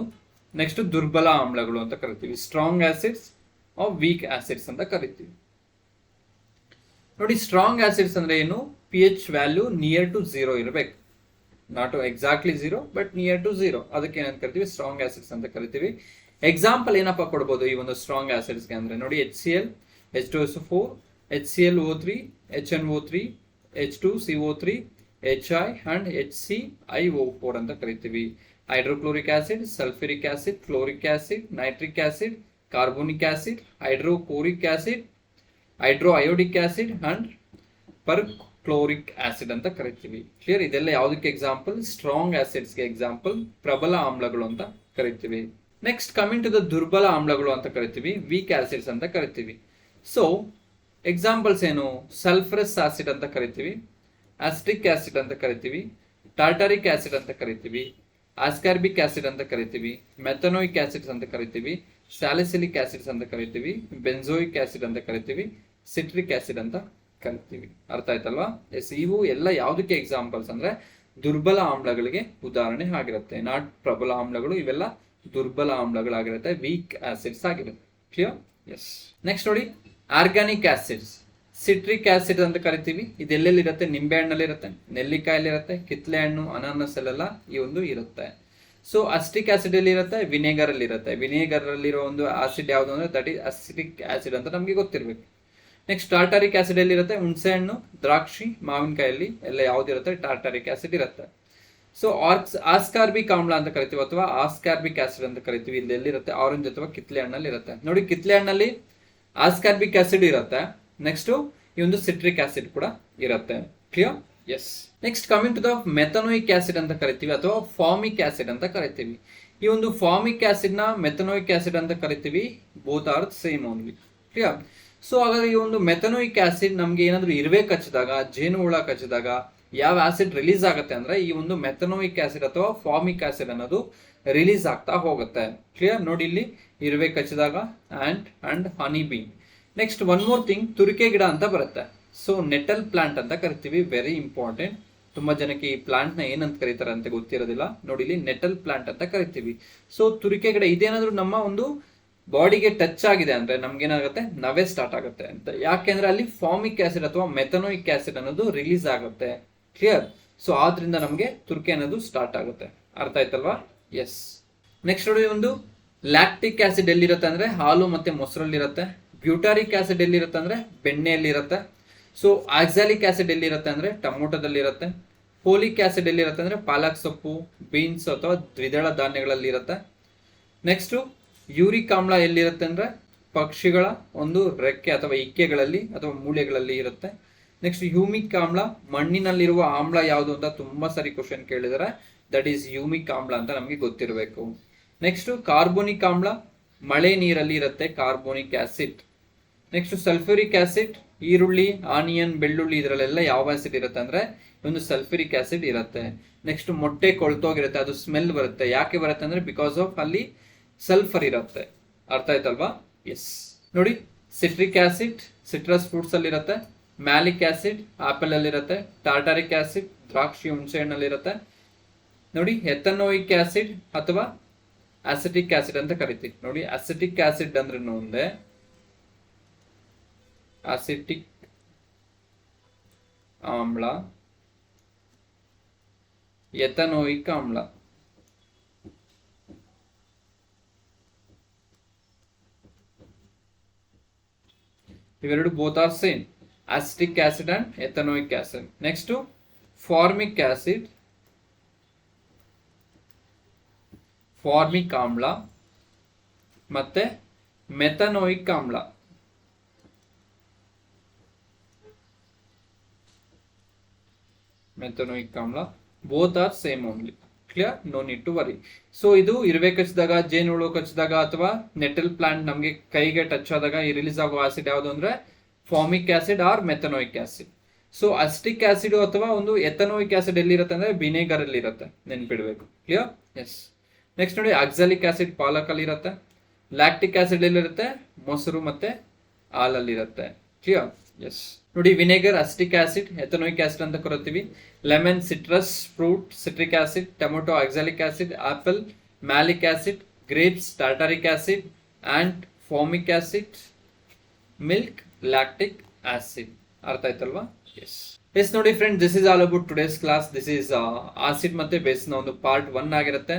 ನೆಕ್ಸ್ಟ್ ದುರ್ಬಲ ಆಮ್ಲಗಳು ಅಂತ ಕರಿತೀವಿ. Strong acids or weak acids ಅಂತ ಕರಿತೀವಿ. ನೋಡಿ, ಸ್ಟ್ರಾಂಗ್ ಆಸಿಡ್ಸ್ ಅಂದ್ರೆ ಏನು? pH ವ್ಯಾಲ್ಯೂ ನಿಯರ್ ಟು 0 ಇರಬೇಕು. Not exactly 0 but near to 0. ಅದಕ್ಕೆ ಏನಂತ ಕರಿತೀವಿ? ಸ್ಟ್ರಾಂಗ್ ಆಸಿಡ್ಸ್ ಅಂತ ಕರಿತೀವಿ. ಎಕ್ಸಾಂಪಲ್ ಏನಪ್ಪ ಕೊಡ್ಬೋದು ಈ ಒಂದು ಸ್ಟ್ರಾಂಗ್ ಆಸಿಡ್ಸ್ಗೆ ಅಂದ್ರೆ ನೋಡಿ, HCl, H2SO4, HClO3, HNO3, H2CO3, HI and HCiO4 ಅಂತ ಕರಿತೀವಿ. Hydrochloric acid, sulphuric acid, chloric acid, nitric acid, carbonic acid, hydrochloric acid, hydro iodic acid and perchloric acid ಅಂತ ಕರಿತೀವಿ. ಕ್ಲಿಯರ್? ಇದೆಲ್ಲ ಯಾವುದಕ್ಕೆ ಎಕ್ಸಾಂಪಲ್? ಸ್ಟ್ರಾಂಗ್ ಆಸಿಡ್ಸ್ಗೆ ಎಕ್ಸಾಂಪಲ್, ಪ್ರಬಲ ಆಮ್ಲಗಳು ಅಂತ ಕರಿತೀವಿ. ನೆಕ್ಸ್ಟ್ ಕಮಿಂಗ್ ಟು ದ ದುರ್ಬಲ ಆಮ್ಲಗಳು ಅಂತ ಕರಿತೀವಿ, ವೀಕ್ ಆಸಿಡ್ಸ್ ಅಂತ ಕರಿತೀವಿ. ಸೊ ಎಕ್ಸಾಂಪಲ್ಸ್ ಏನು? ಸಲ್ಫರಸ್ ಆಸಿಡ್ ಅಂತ ಕರಿತೀವಿ, ಅಸ್ಟಿಕ್ ಆಸಿಡ್ ಅಂತ ಕರಿತೀವಿ, ಟಾರ್ಟಾರಿಕ್ ಆಸಿಡ್ ಅಂತ ಕರಿತೀವಿ, ಆಸ್ಕಾರ್ಬಿಕ್ ಆಸಿಡ್ ಅಂತ ಕರಿತೀವಿ, ಮೆಥನೋಯಿಕ್ ಆಸಿಡ್ಸ್ ಅಂತ ಕರಿತೀವಿ, ಸ್ಯಾಲಿಸಿಲಿಕ್ ಆಸಿಡ್ಸ್ ಅಂತ ಕರಿತೀವಿ, ಬೆನ್ಜೋಯಿಕ್ ಆಸಿಡ್ ಅಂತ ಕರಿತೀವಿ, ಸಿಟ್ರಿಕ್ ಆಸಿಡ್ ಅಂತ ಕರಿತೀವಿ. ಅರ್ಥ ಆಯ್ತಲ್ವಾ? ಎಸ್. ಇವು ಎಲ್ಲ ಯಾವುದಕ್ಕೆ ಎಕ್ಸಾಂಪಲ್ಸ್ ಅಂದ್ರೆ ದುರ್ಬಲ ಆಮ್ಲಗಳಿಗೆ ಉದಾಹರಣೆ ಆಗಿರುತ್ತೆ. ನಾಟ್ ಪ್ರಬಲ ಆಮ್ಲಗಳು, ಇವೆಲ್ಲ ದುರ್ಬಲ ಆಮ್ಲಗಳಾಗಿರುತ್ತೆ, ವೀಕ್ ಆಸಿಡ್ಸ್ ಆಗಿರುತ್ತೆ. ಕ್ಲಿಯರ್? ಎಸ್. ನೆಕ್ಸ್ಟ್ ನೋಡಿ, ಆರ್ಗಾನಿಕ್ ಆಸಿಡ್ಸ್. ಸಿಟ್ರಿಕ್ ಆಸಿಡ್ ಅಂತ ಕರಿತೀವಿ. ಇದೆಲ್ಲೆಲ್ಲಿರುತ್ತೆ? ನಿಂಬೆ ಹಣ್ಣಲ್ಲಿ ಇರುತ್ತೆ, ನೆಲ್ಲಿಕಾಯಲ್ಲಿ ಇರುತ್ತೆ, ಕಿತ್ಲೆ ಹಣ್ಣು, ಅನಾನಸ್ ಅಲ್ಲೆಲ್ಲ ಈ ಒಂದು ಇರುತ್ತೆ. ಸೊ ಅಸ್ಟಿಕ್ ಆಸಿಡ್ ಅಲ್ಲಿ ಇರುತ್ತೆ, ವಿನೆಗರ್ ಅಲ್ಲಿ ಇರುತ್ತೆ. ವಿನೆಗರ್ ಅಲ್ಲಿರೋ ಒಂದು ಆಸಿಡ್ ಯಾವುದು ಅಂದ್ರೆ ದಟ್ ಈಸ್ ಅಸಿಟಿಕ್ ಆಸಿಡ್ ಅಂತ ನಮಗೆ ಗೊತ್ತಿರಬೇಕು. ನೆಕ್ಸ್ಟ್ ಟಾರ್ಟಾರಿಕ್ ಆಸಿಡ್ ಅಲ್ಲಿ ಇರುತ್ತೆ, ಹುಣಸೆ ಹಣ್ಣು, ದ್ರಾಕ್ಷಿ, ಮಾವಿನಕಾಯಲ್ಲಿ ಎಲ್ಲ ಯಾವ್ದಿರುತ್ತೆ? ಟಾರ್ಟಾರಿಕ್ ಆಸಿಡ್ ಇರುತ್ತೆ. ಸೊ ಆಸ್ಕಾರ್ಬಿಕ್ ಆಮ್ಲ ಅಂತ ಕರಿತೀವಿ ಅಥವಾ ಆಸ್ಕಾರ್ಬಿಕ್ ಆಸಿಡ್ ಅಂತ ಕರಿತೀವಿ. ಇಲ್ಲಿ ಎಲ್ಲಿರುತ್ತೆ? ಆರೆಂಜ್ ಅಥವಾ ಕಿತ್ಲೆ ಹಣ್ಣಲ್ಲಿ ಇರುತ್ತೆ. ನೋಡಿ, ಕಿತ್ಲೆ ಹಣ್ಣಲ್ಲಿ ಆಸ್ಕಾರ್ಬಿಕ್ ಆಸಿಡ್ ಇರುತ್ತೆ. ನೆಕ್ಸ್ಟ್ ಈ ಒಂದು ಸಿಟ್ರಿಕ್ ಆಸಿಡ್ ಕೂಡ ಇರುತ್ತೆ. Clear? Yes. Next coming to the methanoic acid ಅಂತ ಕರಿತೀವಿ ಅಥವಾ ಫಾರ್ಮಿಕ್ ಆಸಿಡ್ ಅಂತ ಕರಿತೀವಿ. ಈ ಒಂದು ಫಾರ್ಮಿಕ್ ಆಸಿಡ್ ನ ಮೆಥನೋಯಿಕ್ ಆಸಿಡ್ ಅಂತ ಕರಿತೀವಿ. Both are same only. Clear? So ಹಾಗಾದ್ರೆ ಈ ಒಂದು ಮೆಥನೋಯಿಕ್ ಆಸಿಡ್ ನಮ್ಗೆ ಏನಾದ್ರು ಇರುವೆ ಕಚ್ಚಿದಾಗ, ಜೇನು ಹುಳ ಕಚ್ಚಿದಾಗ ಯಾವ ಆಸಿಡ್ ರಿಲೀಸ್ ಆಗುತ್ತೆ ಅಂದ್ರೆ ಈ ಒಂದು ಮೆಥನೋಯಿಕ್ ಆಸಿಡ್ ಅಥವಾ ಫಾರ್ಮಿಕ್ ಆಸಿಡ್ ಅನ್ನೋದು ರಿಲೀಸ್ ಆಗ್ತಾ ಹೋಗುತ್ತೆ. ಕ್ಲಿಯರ್? ನೋಡಿ, ಇಲ್ಲಿ ಇರುವೆ ಕಚ್ಚಿದಾಗ and honey bee. Next one more thing, ತುರಿಕೆ ಗಿಡ ಅಂತ ಬರುತ್ತೆ. ಸೊ ನೆಟಲ್ ಪ್ಲಾಂಟ್ ಅಂತ ಕರಿತೀವಿ. Very important. ತುಂಬಾ ಜನಕ್ಕೆ ಈ ಪ್ಲಾಂಟ್ ನ ಏನಂತ ಕರೀತಾರೆ ಅಂತ ಗೊತ್ತಿರೋದಿಲ್ಲ. ನೋಡಿ, ಇಲ್ಲಿ ನೆಟಲ್ ಪ್ಲಾಂಟ್ ಅಂತ ಕರಿತೀವಿ. ಸೊ ತುರಿಕೆ ಗಿಡ ಇದೇನಾದ್ರೂ ನಮ್ಮ ಒಂದು ಬಾಡಿಗೆ ಟಚ್ ಆಗಿದೆ ಅಂದ್ರೆ ನಮ್ಗೆ ಏನಾಗುತ್ತೆ? ನವೆ ಸ್ಟಾರ್ಟ್ ಆಗುತ್ತೆ ಅಂತ. ಯಾಕೆಂದ್ರೆ ಅಲ್ಲಿ ಫಾರ್ಮಿಕ್ ಆಸಿಡ್ ಅಥವಾ ಮೆಥನೋಯಿಕ್ ಆಸಿಡ್ ಅನ್ನೋದು ರಿಲೀಸ್ ಆಗುತ್ತೆ. ಕ್ಲಿಯರ್? ಸೊ ಆದ್ರಿಂದ ನಮಗೆ ತುರಿಕೆ ಅನ್ನೋದು ಸ್ಟಾರ್ಟ್ ಆಗುತ್ತೆ. ಅರ್ಥ ಆಯ್ತಲ್ವಾ? ಎಸ್. ನೆಕ್ಸ್ಟ್ ನೋಡಿ, ಒಂದು ಲ್ಯಾಕ್ಟಿಕ್ ಆಸಿಡ್ ಎಲ್ಲಿರುತ್ತೆ ಅಂದ್ರೆ ಹಾಲು ಮತ್ತೆ ಮೊಸರಲ್ಲಿರುತ್ತೆ. ಬ್ಯೂಟಾರಿಕ್ ಆಸಿಡ್ ಎಲ್ಲಿರುತ್ತೆ ಅಂದ್ರೆ ಬೆಣ್ಣೆಯಲ್ಲಿರುತ್ತೆ. ಸೊ ಆಕ್ಸಾಲಿಕ್ ಆಸಿಡ್ ಎಲ್ಲಿರುತ್ತೆ ಅಂದ್ರೆ ಟೊಮೊಟೊದಲ್ಲಿರುತ್ತೆ. ಫೋಲಿಕ್ ಆಸಿಡ್ ಎಲ್ಲಿರುತ್ತೆ ಅಂದ್ರೆ ಪಾಲಕ್ ಸೊಪ್ಪು, ಬೀನ್ಸ್ ಅಥವಾ ದ್ವಿದಳ ಧಾನ್ಯಗಳಲ್ಲಿ ಇರುತ್ತೆ. ನೆಕ್ಸ್ಟ್ ಯೂರಿಕ್ ಆಮ್ಲ ಎಲ್ಲಿರುತ್ತೆ ಅಂದ್ರೆ ಪಕ್ಷಿಗಳ ಒಂದು ರೆಕ್ಕೆ ಅಥವಾ ಇಕ್ಕೆಗಳಲ್ಲಿ ಅಥವಾ ಮೂಳೆಗಳಲ್ಲಿ ಇರುತ್ತೆ. ನೆಕ್ಸ್ಟ್ ಹ್ಯೂಮಿಕ್ ಆಮ್ಲ, ಮಣ್ಣಿನಲ್ಲಿರುವ ಆಮ್ಲ ಯಾವುದು ಅಂತ ತುಂಬಾ ಸರಿ ಕ್ವಶನ್ ಕೇಳಿದರೆ ದಟ್ ಈಸ್ ಹ್ಯೂಮಿಕ್ ಆಮ್ಲ ಅಂತ ನಮಗೆ ಗೊತ್ತಿರಬೇಕು. ನೆಕ್ಸ್ಟ್ ಕಾರ್ಬೋನಿಕ್ ಆಮ್ಲ, ಮಳೆ ನೀರಲ್ಲಿ ಇರುತ್ತೆ carbonic acid. Next sulphuric acid, ಈರುಳ್ಳಿ, ಆನಿಯನ್, ಬೆಳ್ಳುಳ್ಳಿ ಇದರಲ್ಲೆಲ್ಲ ಯಾವ ಆಸಿಡ್ ಇರುತ್ತೆ ಅಂದ್ರೆ ಒಂದು ಸಲ್ಫ್ಯೂರಿಕ್ ಆಸಿಡ್ ಇರುತ್ತೆ. ನೆಕ್ಸ್ಟ್ ಮೊಟ್ಟೆ ಕೊಳ್ತೋಗಿರುತ್ತೆ, ಅದು ಸ್ಮೆಲ್ ಬರುತ್ತೆ. ಯಾಕೆ ಬರುತ್ತೆ ಅಂದ್ರೆ ಬಿಕಾಸ್ ಆಫ್ ಅಲ್ಲಿ ಸಲ್ಫರ್ ಇರುತ್ತೆ. ಅರ್ಥ ಆಯ್ತಲ್ವಾ? ಎಸ್. ನೋಡಿ, ಸಿಟ್ರಿಕ್ ಆಸಿಡ್ ಸಿಟ್ರಸ್ ಫ್ರೂಟ್ಸ್ ಅಲ್ಲಿ ಇರುತ್ತೆ, ಮ್ಯಾಲಿಕ್ ಆಸಿಡ್ ಆಪಲ್ ಅಲ್ಲಿ ಇರುತ್ತೆ, ಟಾರ್ಟಾರಿಕ್ ಆಸಿಡ್ ದ್ರಾಕ್ಷಿ ಹುಣಸೆ ಹಣ್ಣಲ್ಲಿ ಇರುತ್ತೆ. ನೋಡಿ, ಎಥನೋಯಿಕ್ ಆಸಿಡ್ ಅಥವಾ ಅಸಿಟಿಕ್ ಆಸಿಡ್ ಅಂತ ಕರಿತೀವಿ. ನೋಡಿ, ಅಸಿಟಿಕ್ ಆಸಿಡ್ ಅಂದ್ರೆ ಒಂದೇ, ಅಸಿಟಿಕ್ ಆಮ್ಲ, ಎಥನೋಯಿಕ್ ಆಮ್ಲ. ಇವೆರಡು both are same, acetic acid and ethanoic acid. Next formic acid, formic ಆಮ್ಲ ಮತ್ತೆ ಮೆಥನೋಯಿಕ್ ಆಮ್ಲ. ಮೆಥನೋಯಿಕ್ ಆಮ್ಲ both are same only. Clear? No need to worry. So ಇದು ಇರುವೆ ಕಚ್ಚಿದಾಗ, ಜೇನುಹುಳು ಕಚ್ಚಿದಾಗ ಅಥವಾ ನೆಟಲ್ ಪ್ಲಾಂಟ್ ನಮಗೆ ಕೈಗೆ ಟಚ್ ಆದಾಗ ಈ ರಿಲೀಸ್ ಆಗೋ ಆಸಿಡ್ ಯಾವುದು ಅಂದ್ರೆ formic acid or methanoic acid. So acetic acid ಅಥವಾ ಒಂದು ಎಥನೋಯಿಕ್ ಆಸಿಡ್ ಎಲ್ಲಿರುತ್ತೆ ಅಂದ್ರೆ ವಿನೆಗರ್ ಅಲ್ಲಿ ಇರುತ್ತೆ, ನೆನ್ಪಿಡ್ಬೇಕು. ಕ್ಲಿಯರ್? ಎಸ್. ನೆಕ್ಸ್ಟ್ ನೋಡಿ, ಆಕ್ಸಾಲಿಕ್ ಆಸಿಡ್ ಪಾಲಕಲ್ಲಿ ಇರುತ್ತೆ, ಲ್ಯಾಕ್ಟಿಕ್ ಆಸಿಡ್ ಎಲ್ಲಿರುತ್ತೆ, ಮೊಸರು ಮತ್ತೆ ಹಾಲಲ್ಲಿ ಇರುತ್ತೆ. ಕ್ಲಿಯರ್? ಎಸ್. ನೋಡಿ, vinegar acetic acid, ethanoic acid ಅಂತ ಕರಿತೀವಿ. Lemon citrus fruit citric acid, tomato oxalic acid, apple malic acid, grapes tartaric acid and formic acid, milk lactic acid. ಅರ್ಥ ಆಯ್ತಲ್ವಾ? ಎಸ್. ಎಸ್. ನೋಡಿ friend, this is all about today's class. This is acid ಮತ್ತೆ base ನ ಒಂದು part 1 ಆಗಿರುತ್ತೆ.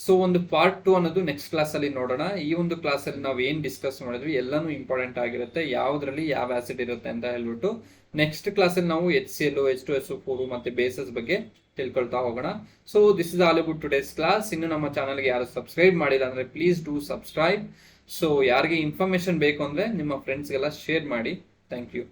So ಒಂದು part 2 ಅನ್ನೋದು next class ಅಲ್ಲಿ ನೋಡೋಣ. ಈ ಒಂದು ಕ್ಲಾಸ್ ಅಲ್ಲಿ ನಾವು ಏನ್ ಡಿಸ್ಕಸ್ ಮಾಡಿದ್ವಿ ಎಲ್ಲಾನು ಇಂಪಾರ್ಟೆಂಟ್ ಆಗಿರುತ್ತೆ, ಯಾವ್ದ್ರಲ್ಲಿ ಯಾವ ಆಸಿಡ್ ಇರುತ್ತೆ ಅಂತ ಹೇಳ್ಬಿಟ್ಟು. ನೆಕ್ಸ್ಟ್ ಕ್ಲಾಸ್ ಅಲ್ಲಿ ನಾವು HCl, H2SO4 ಮತ್ತೆ ಬೇಸಸ್ ಬಗ್ಗೆ ತಿಳ್ಕೊಳ್ತಾ ಹೋಗೋಣ. So this is all about today's class. ಇನ್ನು ನಮ್ಮ ಚಾನಲ್ಗೆ ಯಾರು ಸಬ್ಸ್ಕ್ರೈಬ್ ಮಾಡಿಲ್ಲ ಅಂದ್ರೆ ಪ್ಲೀಸ್ ಡೂ ಸಬ್ಸ್ಕ್ರೈಬ್. ಸೊ ಯಾರಿಗೆ ಇನ್ಫಾರ್ಮೇಶನ್ ಬೇಕು ಅಂದ್ರೆ ನಿಮ್ಮ ಫ್ರೆಂಡ್ಸ್ಗೆಲ್ಲ ಶೇರ್ ಮಾಡಿ. Thank you.